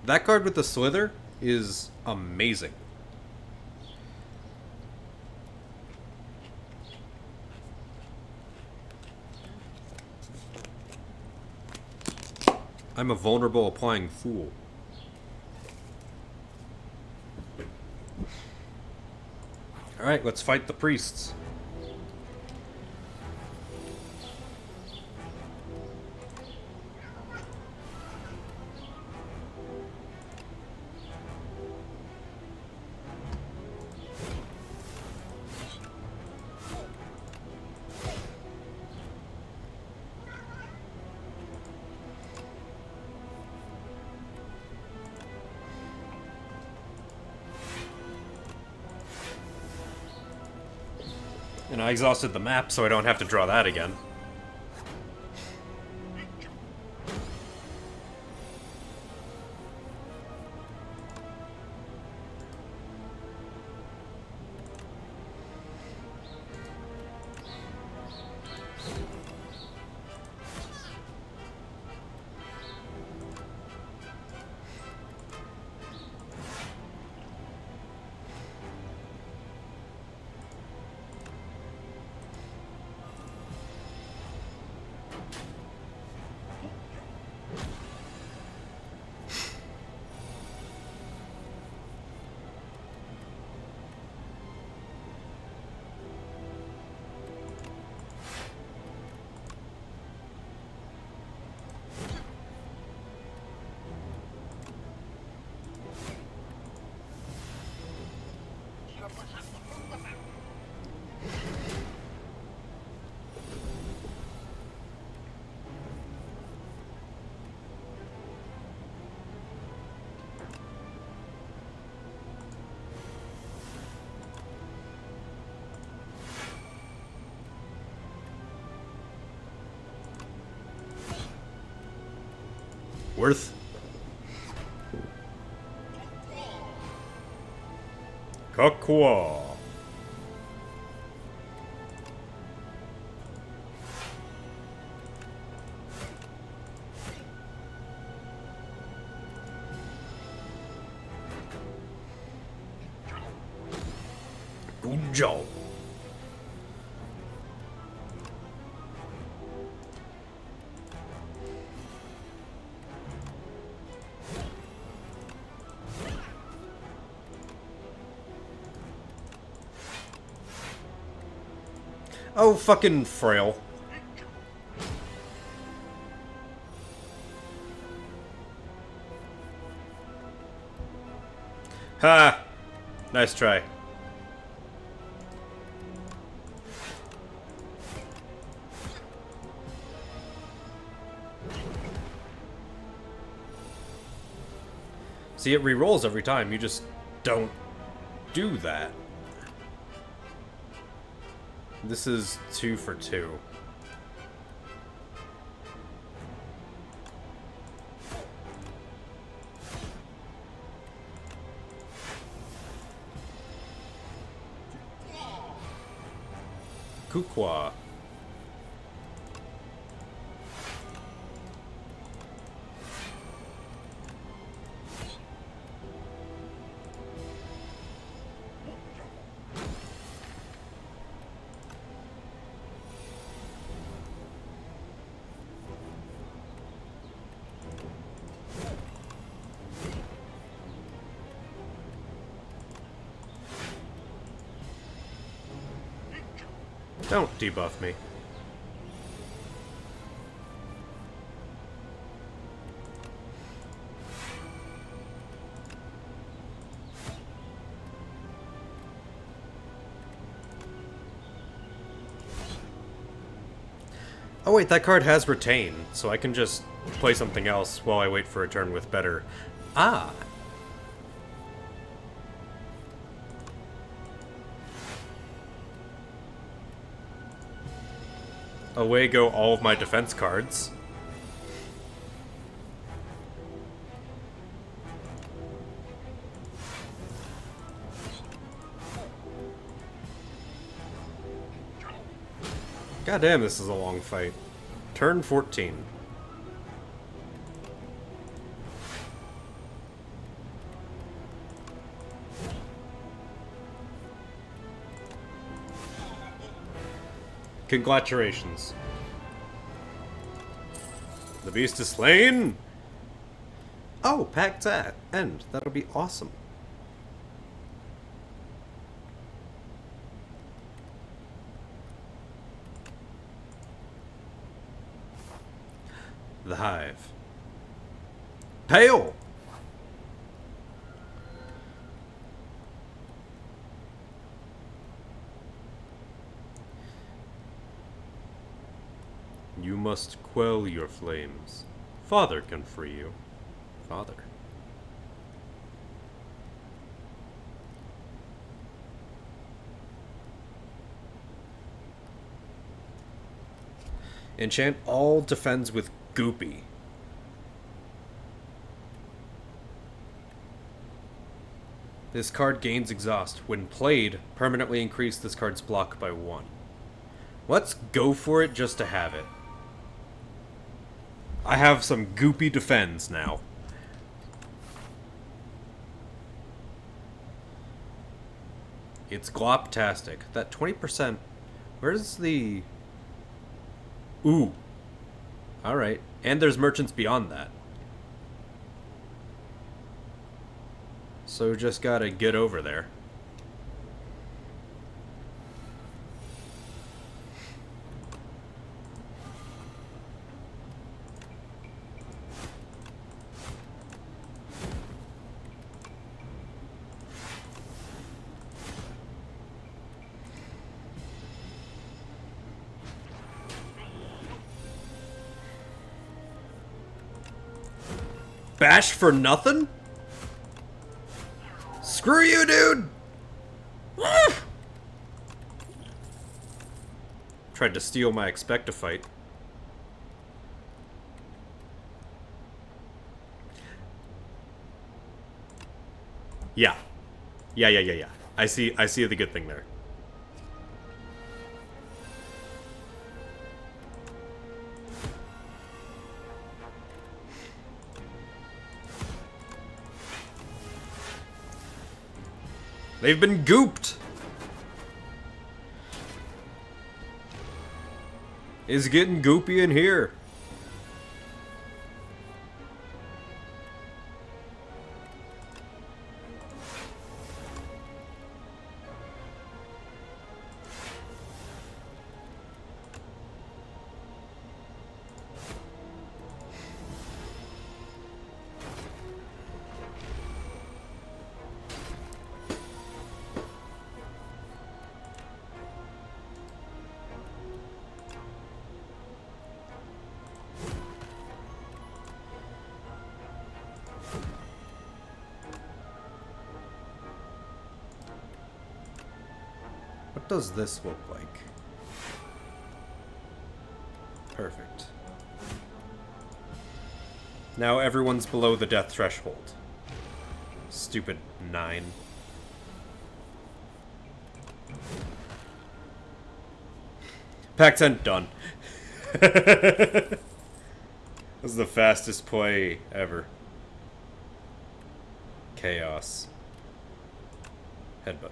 That card with the Slither is amazing. I'm a vulnerable applying fool. Alright, let's fight the priests. And I exhausted the map, so I don't have to draw that again. Worth. Kakwa. Good job. Oh, fucking frail. Ha! Nice try. See, it re-rolls every time. You just don't do that. This is 2 for 2. Kukwa. Don't debuff me. Oh wait, that card has retain, so I can just play something else while I wait for a turn with better. Ah! Away go all of my defense cards. God damn, this is a long fight. Turn 14. Congratulations. The beast is slain. Oh, pack's at end. That'll be awesome. The hive. Pale! You must quell your flames. Father can free you. Father. Enchant all defends with Goopy. This card gains exhaust. When played, permanently increase this card's block by 1. Let's go for it just to have it. I have some Goopy defends now. It's gloptastic. That 20%... Where's the... Ooh. Alright. And there's merchants beyond that. So just gotta get over there. Bash for nothing? Screw you, dude! Tried to steal my Expectifight. Yeah. Yeah. I see the good thing there. They've been gooped! It's getting goopy in here. What does this look like? Perfect. Now everyone's below the death threshold. Stupid 9. Pack 10 done. This is the fastest play ever. Chaos. Headbutt.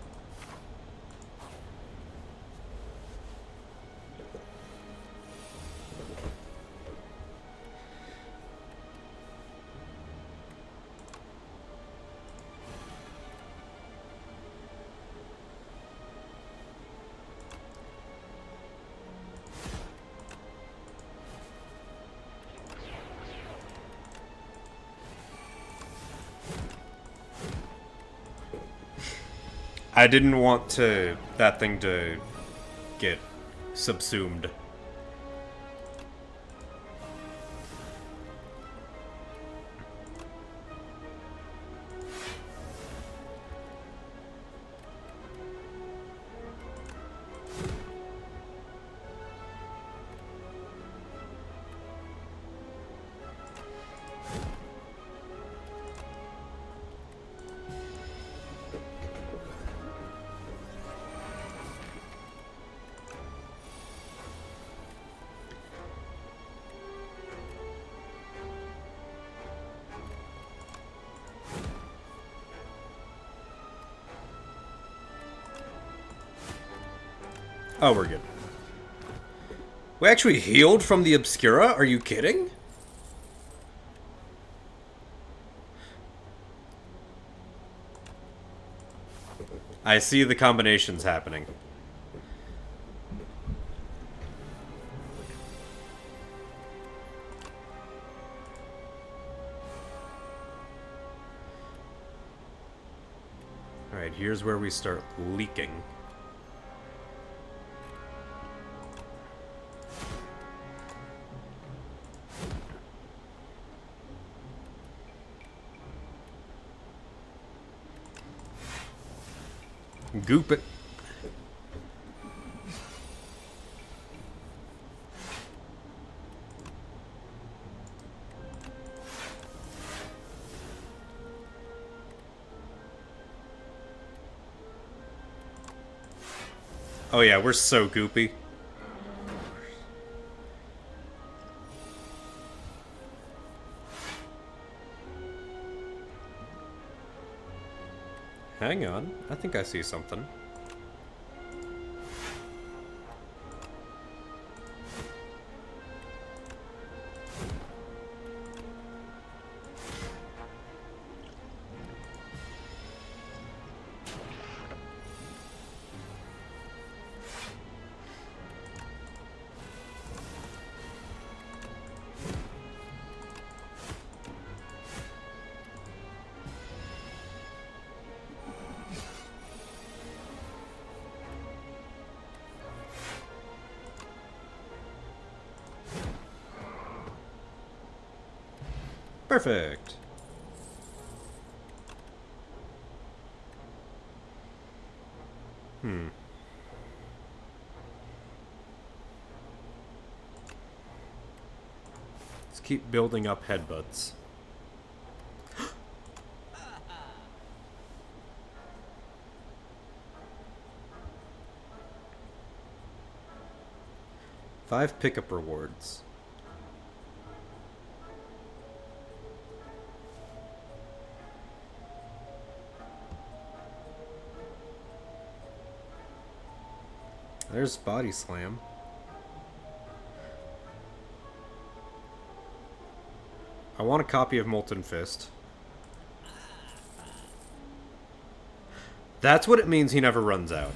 I didn't want that thing to get subsumed. Oh, we're good. We actually healed from the Obscura? Are you kidding? I see the combinations happening. Alright, here's where we start leaking. Goop it. Oh yeah, we're so goopy. Hang on, I think I see something. Perfect. Let's keep building up headbutts. Five pickup rewards. There's Body Slam. I want a copy of Molten Fist. That's what it means he never runs out.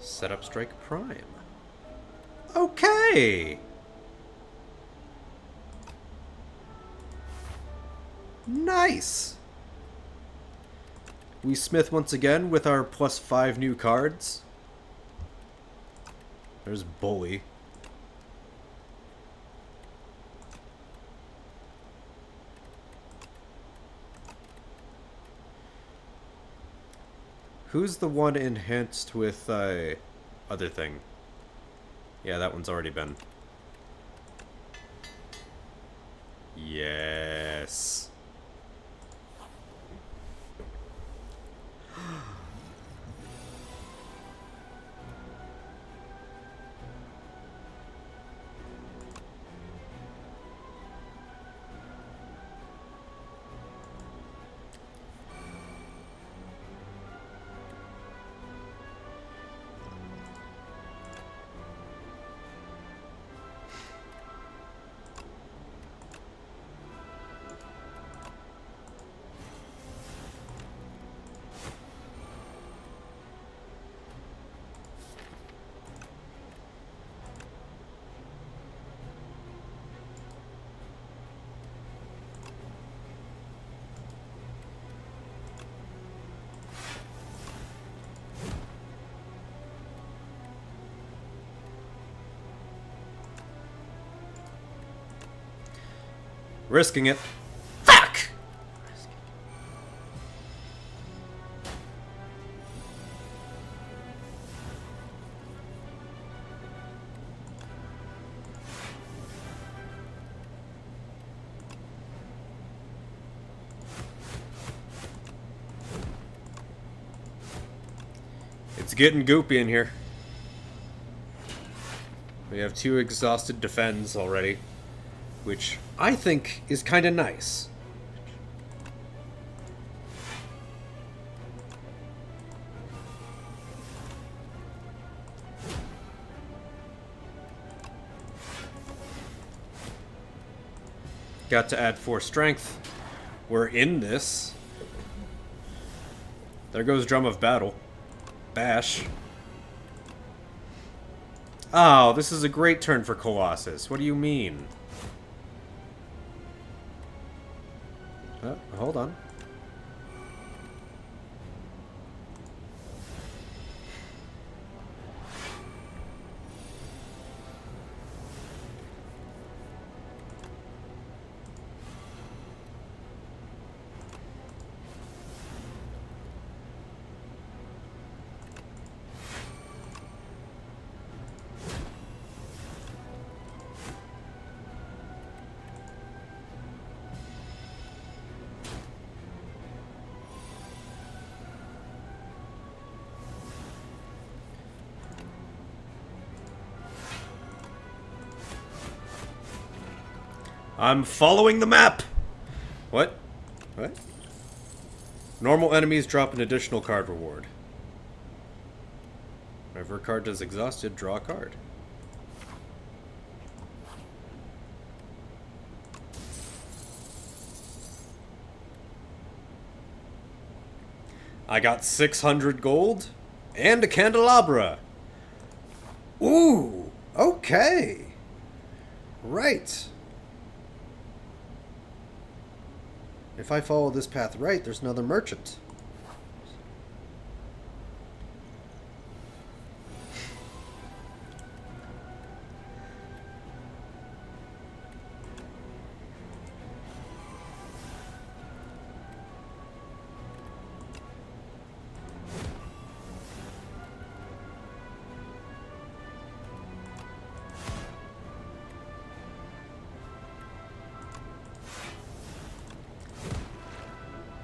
Set up Strike Prime. Okay! Nice! We smith once again with our +5 new cards. There's Bully. Who's the one enhanced with other thing? Yeah, that one's already been. Yes. Risking it. Fuck! It's getting goopy in here. We have 2 exhausted defends already, which I think is kind of nice. Got to add 4 strength. We're in this. There goes Drum of Battle. Bash. Oh, this is a great turn for Colossus. What do you mean? Hold on. I'm following the map! What? What? Normal enemies drop an additional card reward. Whenever a card is exhausted, draw a card. I got 600 gold and a candelabra. Ooh, okay. Right. If I follow this path right, there's another merchant.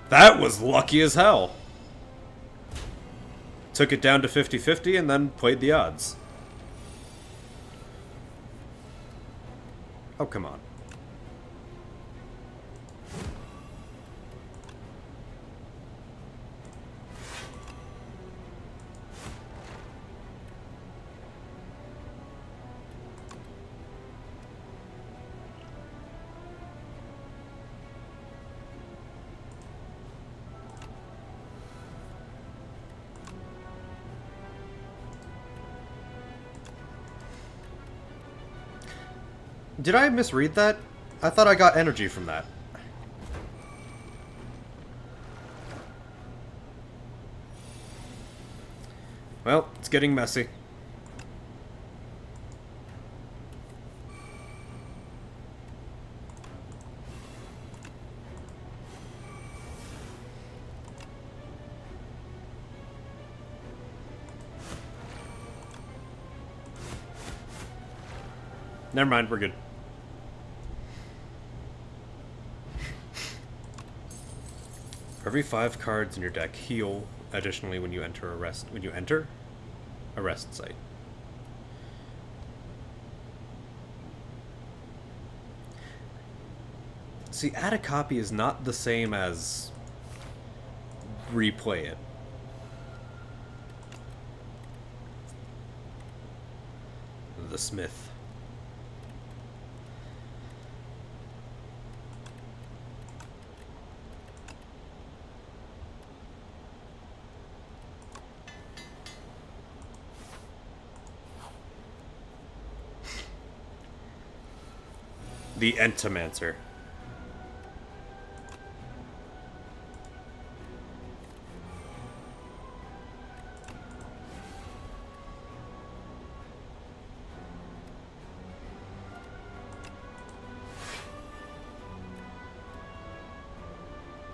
That was lucky as hell. Took it down to 50-50 and then played the odds. Oh, come on. Did I misread that? I thought I got energy from that. Well, it's getting messy. Never mind, we're good. For every 5 cards in your deck, heal additionally when you enter a rest site. See, add a copy is not the same as replay it. The Smith. The Entomancer.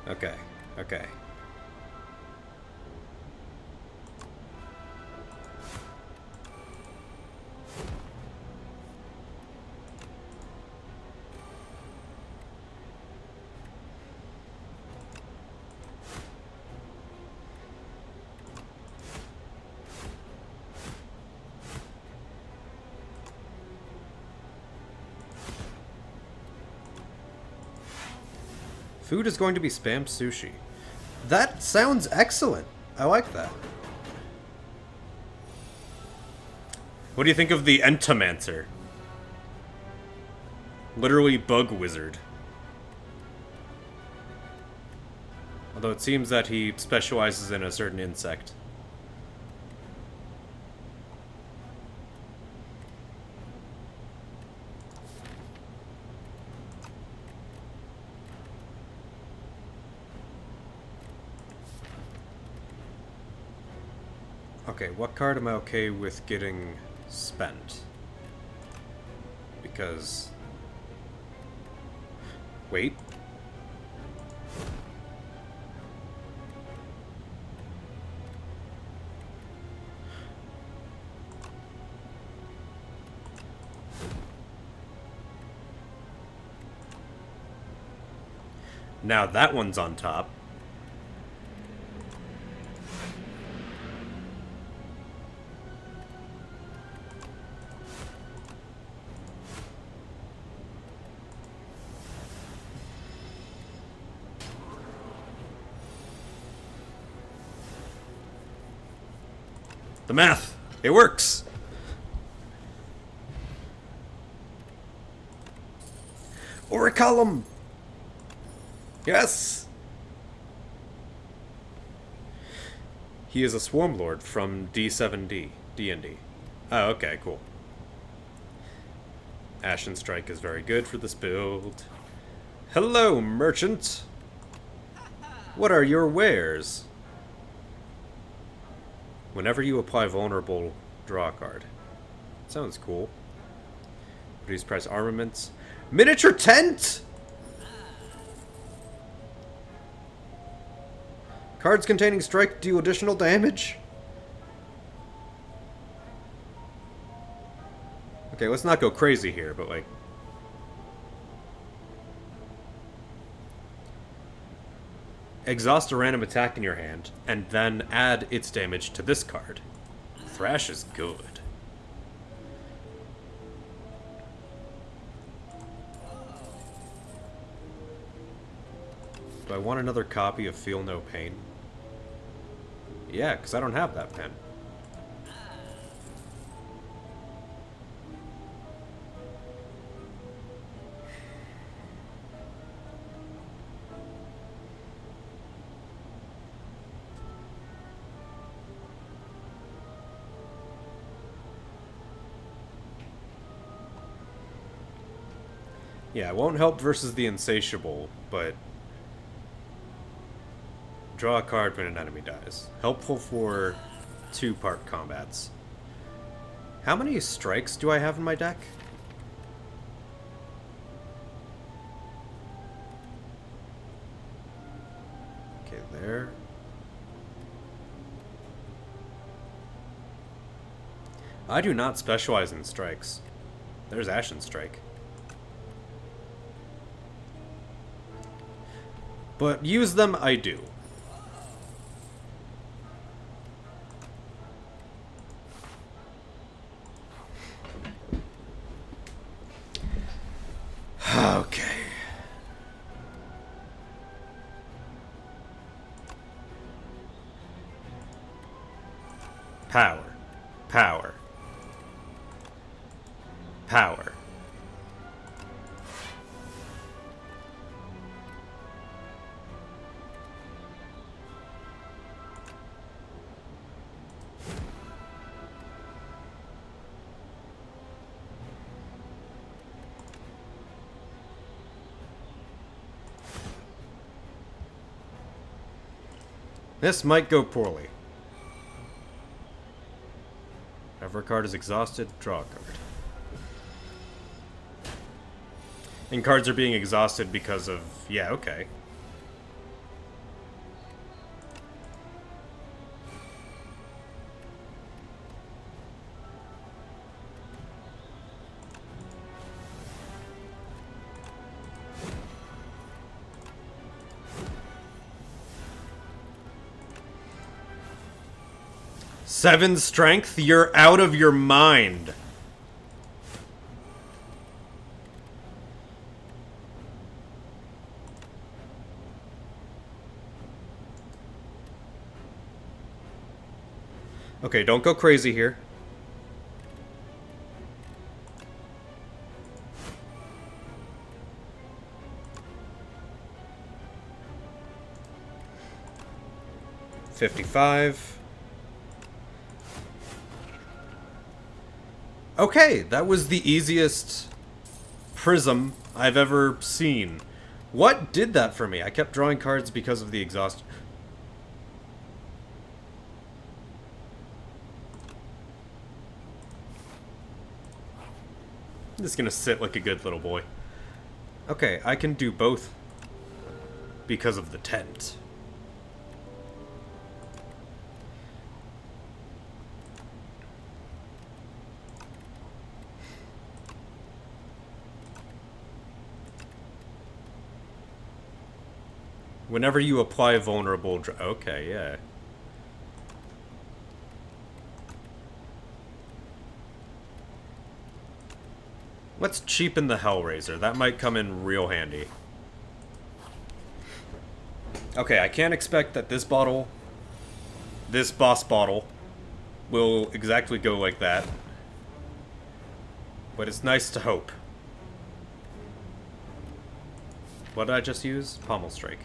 Okay, okay. Food is going to be spam sushi. That sounds excellent. I like that. What do you think of the Entomancer? Literally bug wizard. Although it seems that he specializes in a certain insect. Okay, what card am I okay with getting spent? Because... Wait. Now that one's on top. The math! It works! Oraculum! Yes! He is a Swarm Lord from D7D. D&D. Oh, okay, cool. Ashen Strike is very good for this build. Hello, merchant! What are your wares? Whenever you apply vulnerable, draw a card. Sounds cool. Reduce price armaments. Miniature tent! Cards containing strike deal additional damage? Okay, let's not go crazy here, but like... Exhaust a random attack in your hand, and then add its damage to this card. Thrash is good. Do I want another copy of Feel No Pain? Yeah, because I don't have that pen. Yeah, it won't help versus the Insatiable, but... Draw a card when an enemy dies. Helpful for two-part combats. How many strikes do I have in my deck? Okay, there. I do not specialize in strikes. There's Ashen Strike. But use them, I do. Okay. Power. Power. Power. This might go poorly. Whenever a card is exhausted, draw a card. And cards are being exhausted because of... Yeah, okay. Seven strength? You're out of your mind. Okay, don't go crazy here. 55. Okay, that was the easiest prism I've ever seen. What did that for me? I kept drawing cards because of the exhaust. I'm just gonna sit like a good little boy. Okay, I can do both because of the tent. Whenever you apply vulnerable... Okay, yeah. Let's cheapen the Hellraiser. That might come in real handy. Okay, I can't expect that this bottle, this boss bottle, will exactly go like that. But it's nice to hope. What did I just use? Pommel Strike.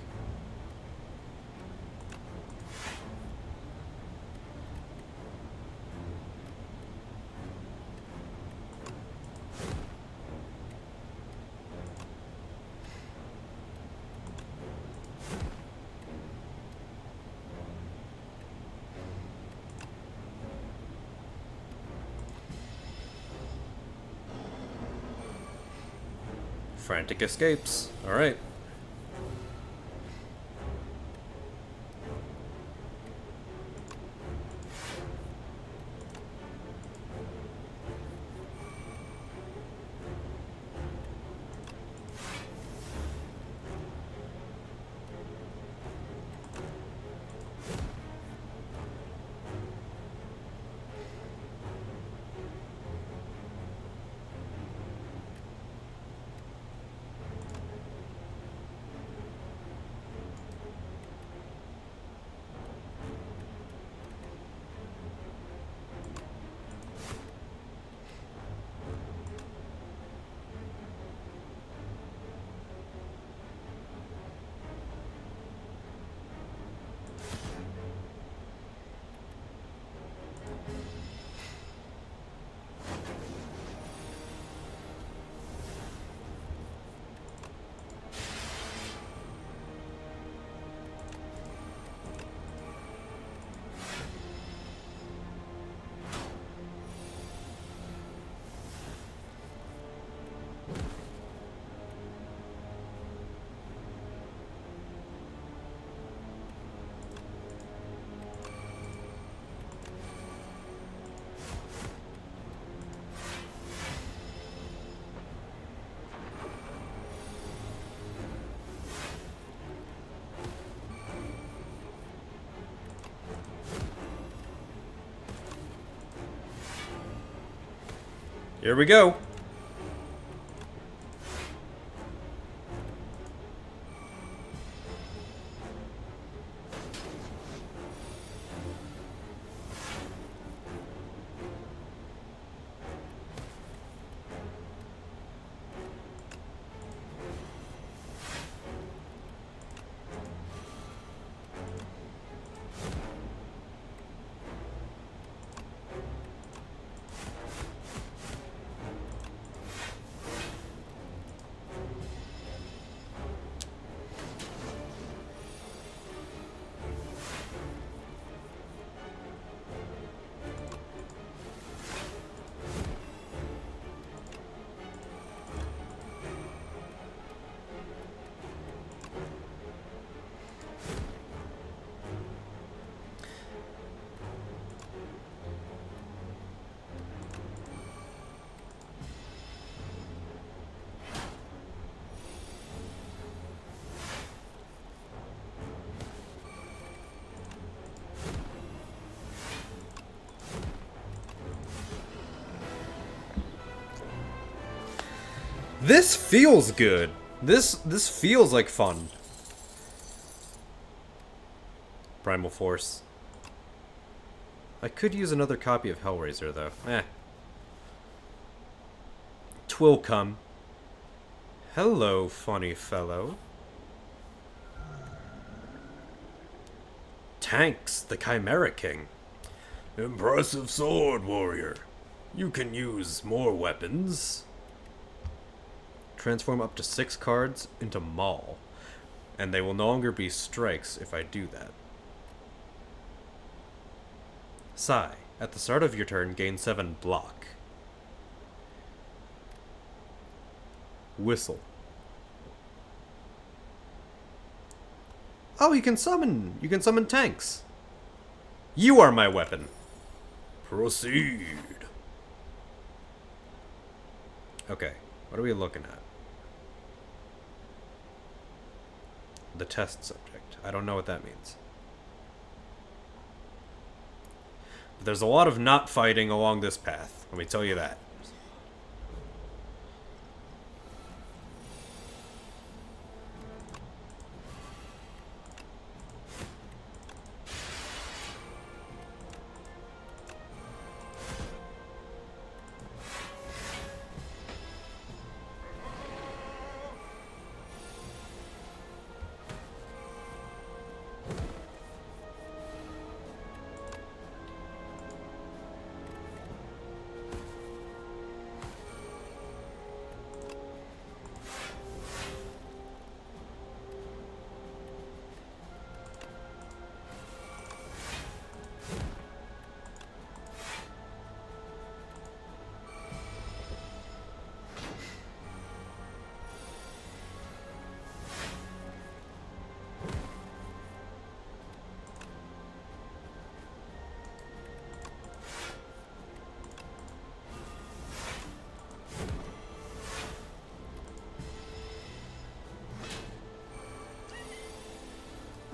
Frantic escapes. Alright. Here we go. This feels good. This feels like fun. Primal Force. I could use another copy of Hellraiser, though. Twill come. Hello, funny fellow. Tanks, the Chimera King. Impressive sword, warrior. You can use more weapons. Transform up to 6 cards into Maul. And they will no longer be strikes if I do that. Sigh. At the start of your turn, gain 7 block. Whistle. Oh, you can summon tanks. You are my weapon. Proceed. Okay, what are we looking at? The test subject. I don't know what that means. But there's a lot of not fighting along this path. Let me tell you that.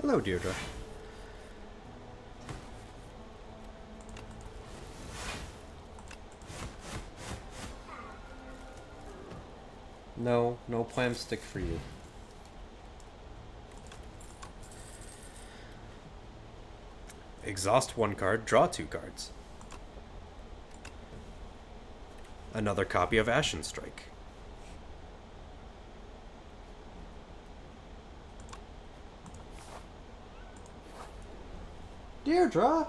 Hello, Deirdre. No Clam stick for you. Exhaust 1 card, draw 2 cards. Another copy of Ashen Strike. Deirdre!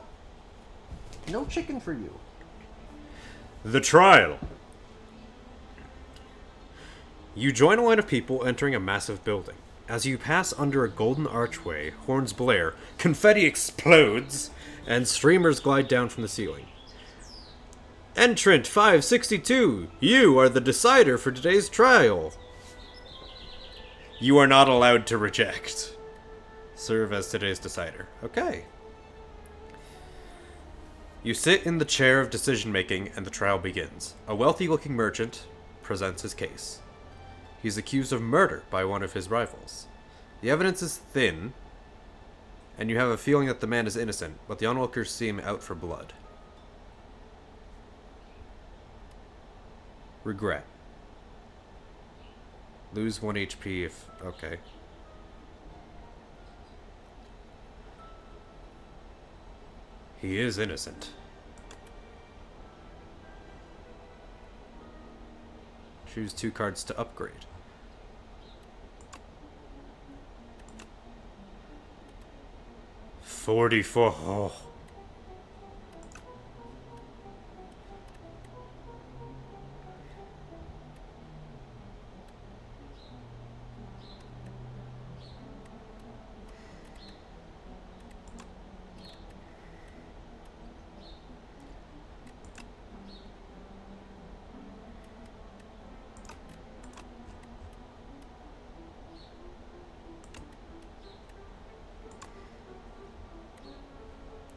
No chicken for you. The trial. You join a line of people entering a massive building. As you pass under a golden archway, horns blare, confetti explodes, and streamers glide down from the ceiling. Entrant 562, you are the decider for today's trial. You are not allowed to reject. Serve as today's decider. Okay. You sit in the chair of decision-making, and the trial begins. A wealthy-looking merchant presents his case. He is accused of murder by one of his rivals. The evidence is thin, and you have a feeling that the man is innocent, but the onlookers seem out for blood. Regret. Lose 1 HP if... okay. He is innocent. Choose 2 cards to upgrade. $44. Oh.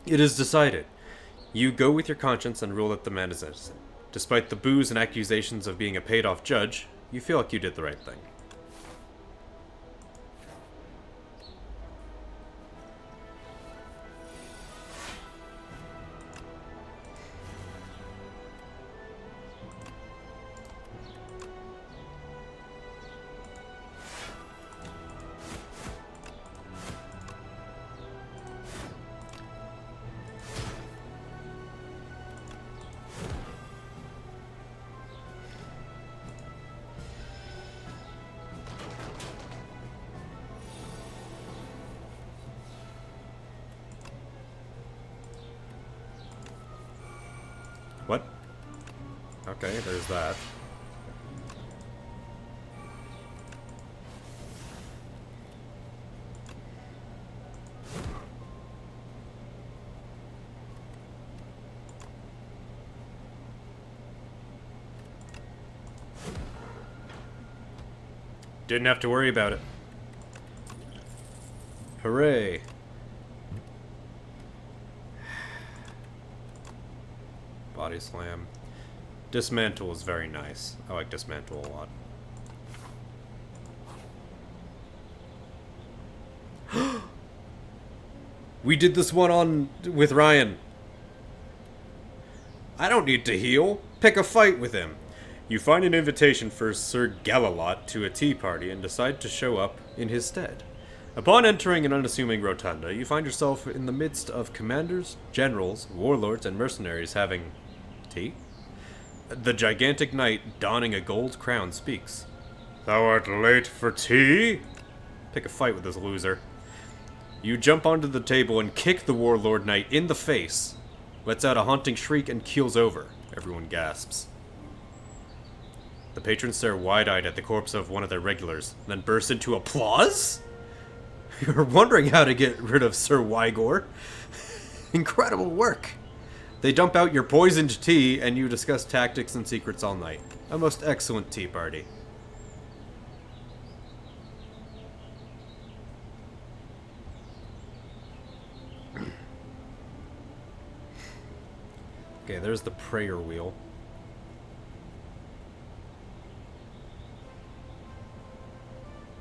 It is decided. You go with your conscience and rule that the man is innocent. Despite the boos and accusations of being a paid-off judge, you feel like you did the right thing. Okay, there's that. Didn't have to worry about it. Hooray. Body slam. Dismantle is very nice. I like dismantle a lot. We did this one with Ryan. I don't need to heal. Pick a fight with him. You find an invitation for Sir Galalot to a tea party and decide to show up in his stead. Upon entering an unassuming rotunda, you find yourself in the midst of commanders, generals, warlords, and mercenaries having tea. The gigantic knight, donning a gold crown, speaks. Thou art late for tea? Pick a fight with this loser. You jump onto the table and kick the warlord knight in the face. Lets out a haunting shriek and keels over. Everyone gasps. The patrons stare wide-eyed at the corpse of one of their regulars, then burst into applause? You're wondering how to get rid of Sir Wygor. Incredible work. They dump out your poisoned tea, and you discuss tactics and secrets all night. A most excellent tea party. Okay, there's the prayer wheel.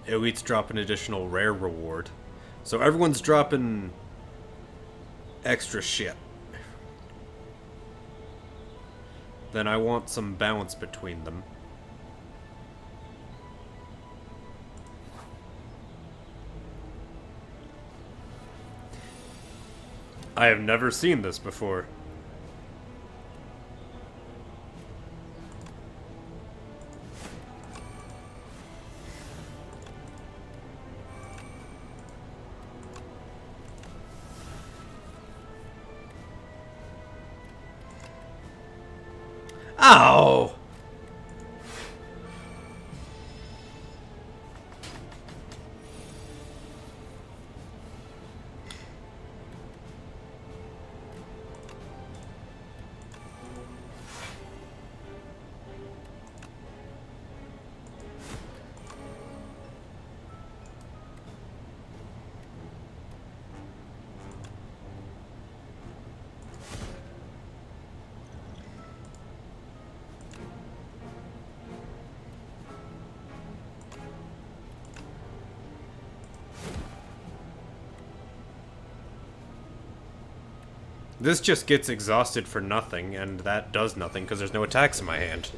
Elites drop an additional rare reward. So everyone's dropping extra shit. Then I want some balance between them. I have never seen this before. Ow! This just gets exhausted for nothing, and that does nothing because there's no attacks in my hand.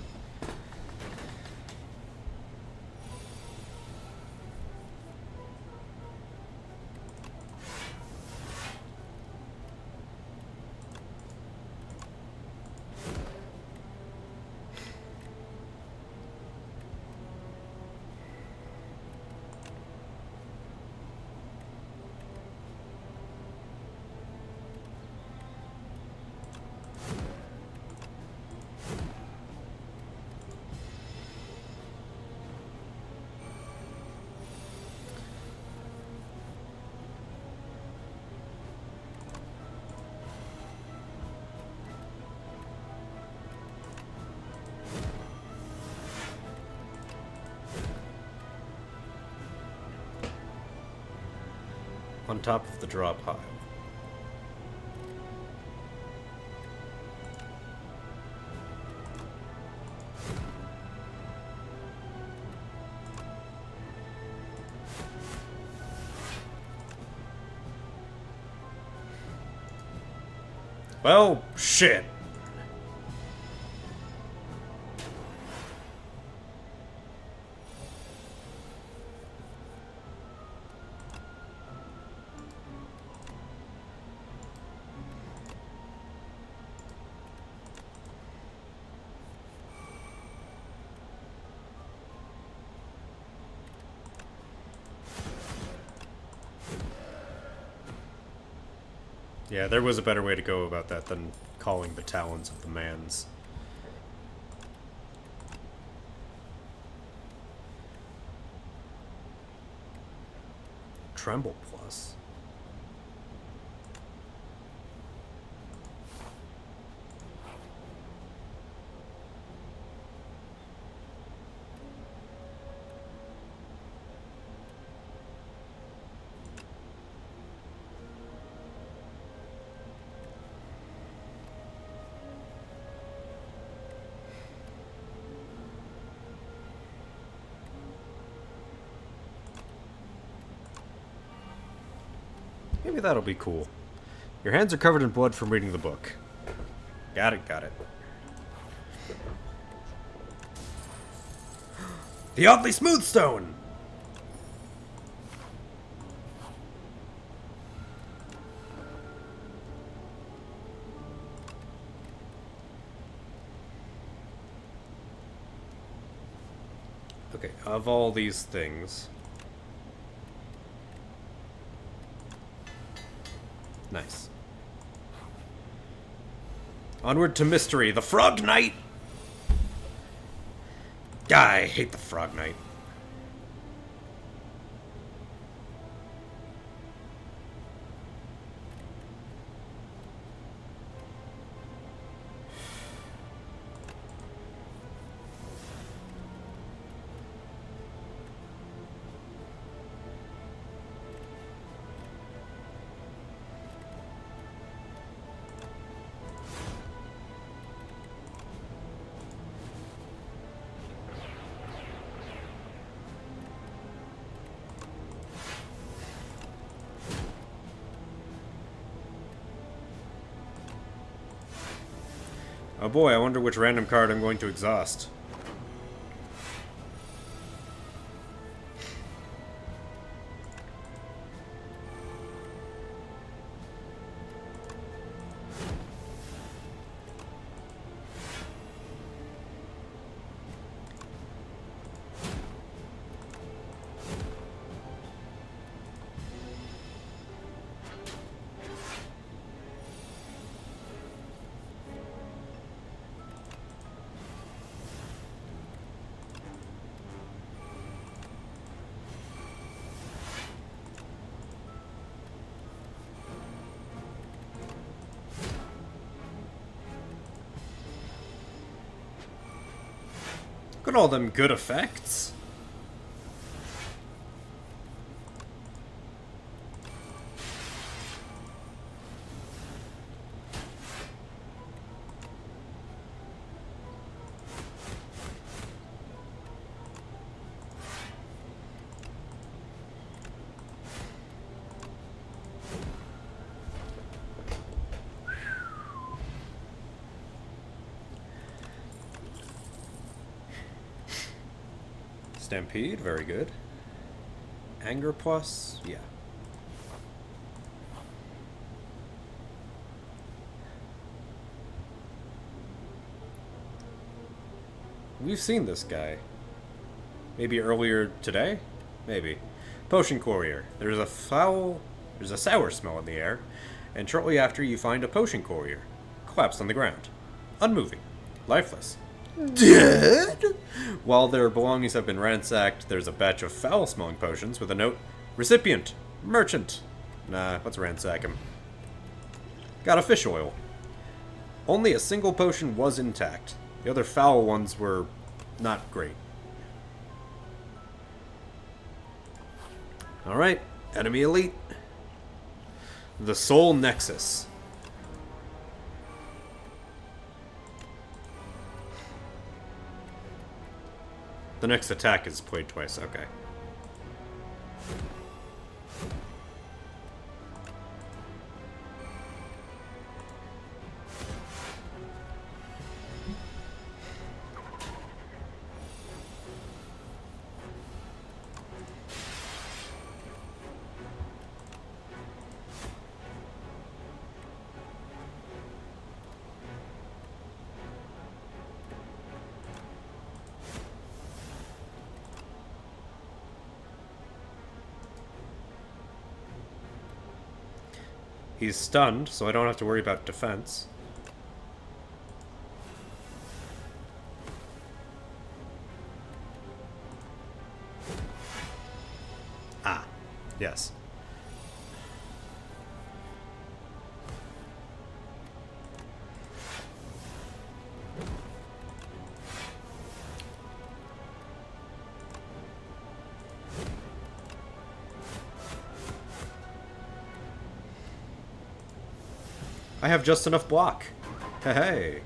On top of the draw pile. Well, shit. Yeah, there was a better way to go about that than calling the talons of the Mans. Tremble plus. Maybe that'll be cool. Your hands are covered in blood from reading the book. Got it, got it. The oddly smooth stone! Okay, of all these things... Nice. Onward to mystery, the Frog Knight! I hate the Frog Knight. Oh boy, I wonder which random card I'm going to exhaust. Look at all them good effects. Stampede, very good. Anger plus, yeah. We've seen this guy. Maybe earlier today? Maybe. Potion Courier. There's a sour smell in the air, and shortly after you find a Potion Courier. Collapsed on the ground. Unmoving. Lifeless. Dead? While their belongings have been ransacked, there's a batch of foul-smelling potions with a note, Recipient, Merchant. Nah, let's ransack him. Got a fish oil. Only a single potion was intact. The other foul ones were not great. Alright, enemy elite. The Soul Nexus. The next attack is played twice, okay. He's stunned, so I don't have to worry about defense. Ah, yes. I have just enough block. Hey.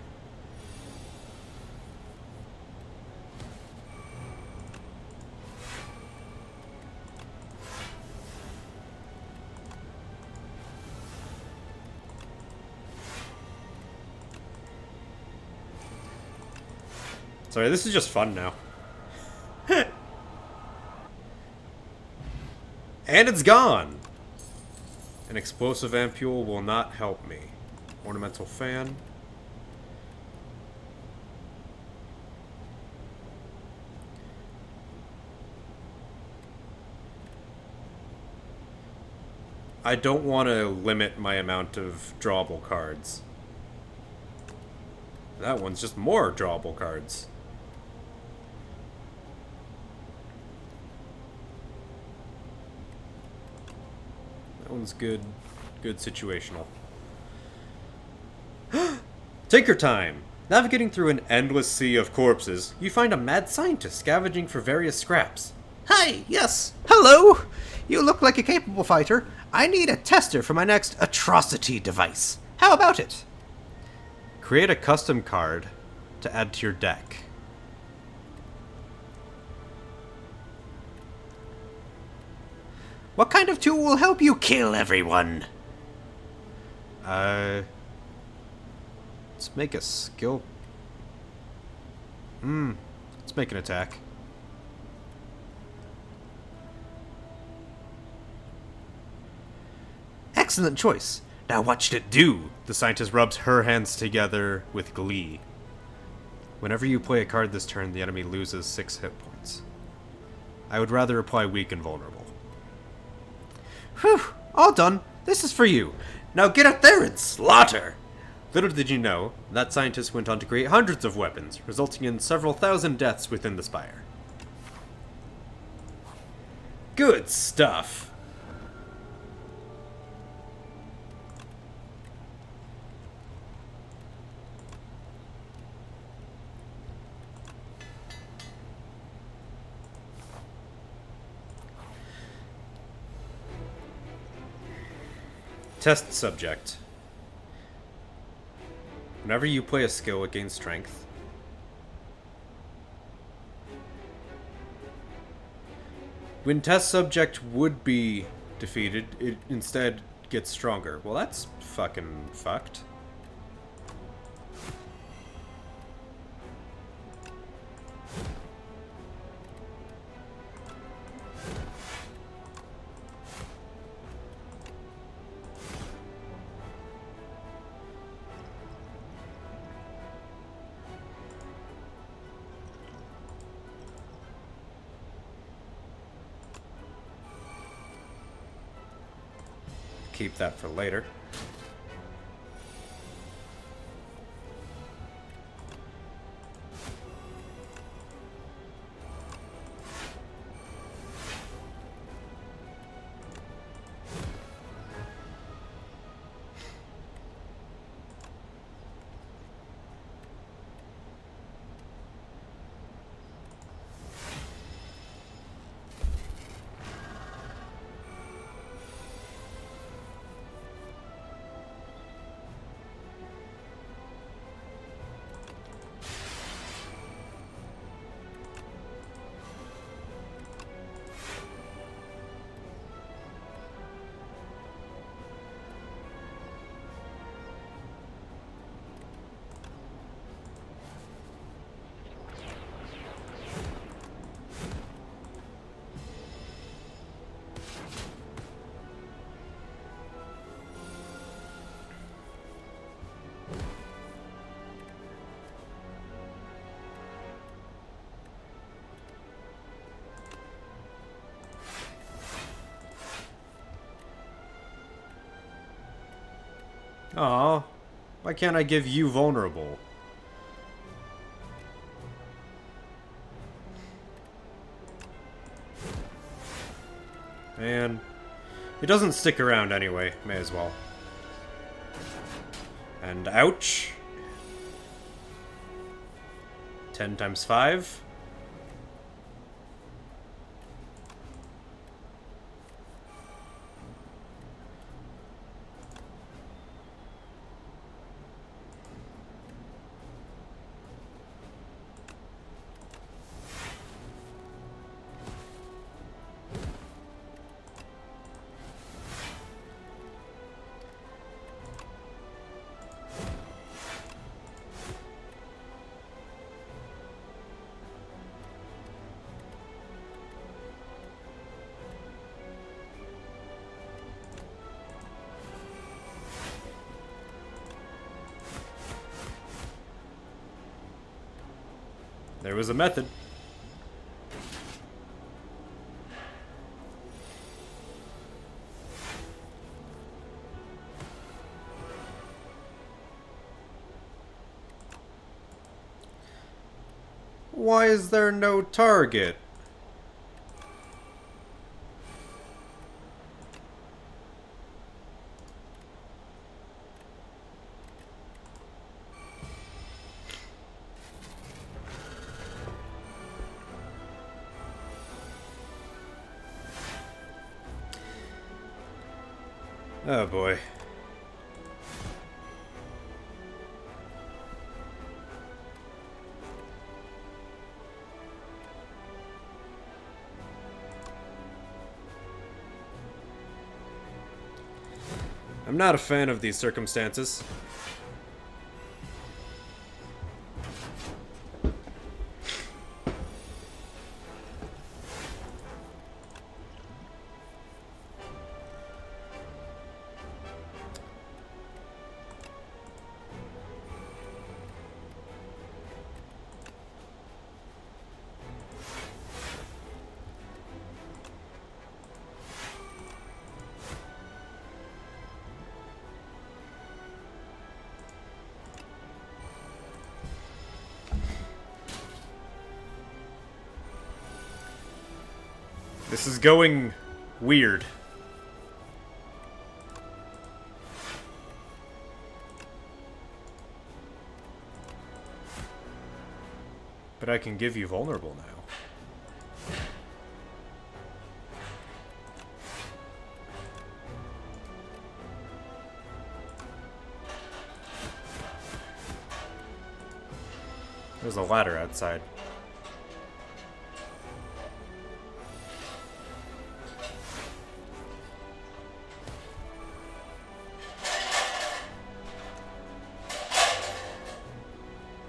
Sorry, this is just fun now. And it's gone! An explosive ampule will not help me. Ornamental fan. I don't want to limit my amount of drawable cards. That one's just more drawable cards. That one's good. Good situational. Take your time. Navigating through an endless sea of corpses, you find a mad scientist scavenging for various scraps. Hi, yes. Hello. You look like a capable fighter. I need a tester for my next atrocity device. How about it? Create a custom card to add to your deck. What kind of tool will help you kill everyone? Let's make a skill. Let's make an attack. Excellent choice. Now what should it do? The scientist rubs her hands together with glee. Whenever you play a card this turn, the enemy loses 6 hit points. I would rather apply weak and vulnerable. Whew, all done. This is for you. Now get up there and slaughter. Little did you know, that scientist went on to create hundreds of weapons, resulting in several thousand deaths within the Spire. Good stuff. Test subject. Whenever you play a skill, it gains strength. When test subject would be defeated, it instead gets stronger. Well, that's fucking fucked. Keep that for later. Aw, why can't I give you vulnerable? And it doesn't stick around anyway, may as well. And ouch. 10 times 5. There was a method. Why is there no target? Oh boy. I'm not a fan of these circumstances. This is going weird. But I can give you vulnerable now. There's a ladder outside.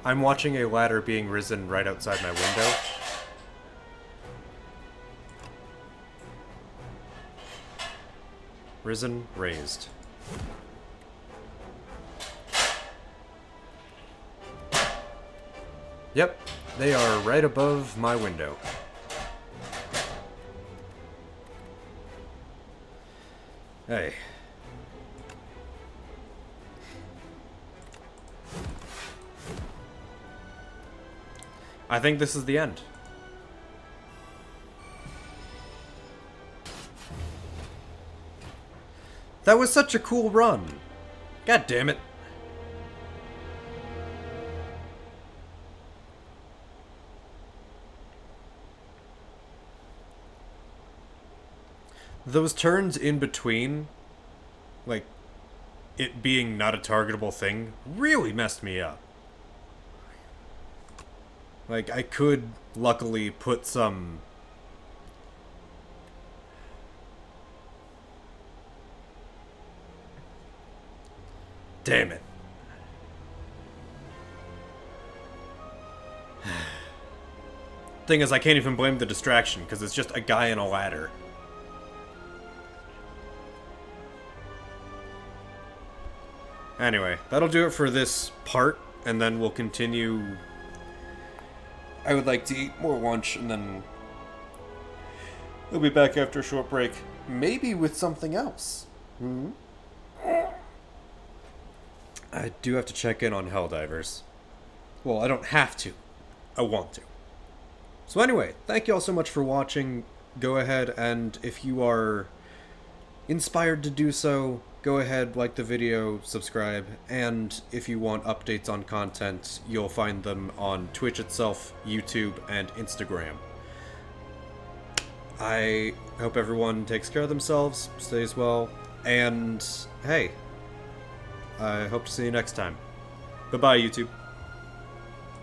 I'm watching a ladder being risen right outside my window. Risen, raised. Yep, they are right above my window. Hey. I think this is the end. That was such a cool run. God damn it. Those turns in between, like, it being not a targetable thing, really messed me up. Like, I could, luckily, put some... Damn it. Thing is, I can't even blame the distraction, because it's just a guy in a ladder. Anyway, that'll do it for this part, and then we'll continue... I would like to eat more lunch, and then we'll be back after a short break. Maybe with something else. I do have to check in on Helldivers. Well, I don't have to. I want to. So anyway, thank you all so much for watching. Go ahead and if you are inspired to do so, go ahead, like the video, subscribe, and if you want updates on content, you'll find them on Twitch itself, YouTube, and Instagram. I hope everyone takes care of themselves, stays well, and hey, I hope to see you next time. Bye-bye, YouTube.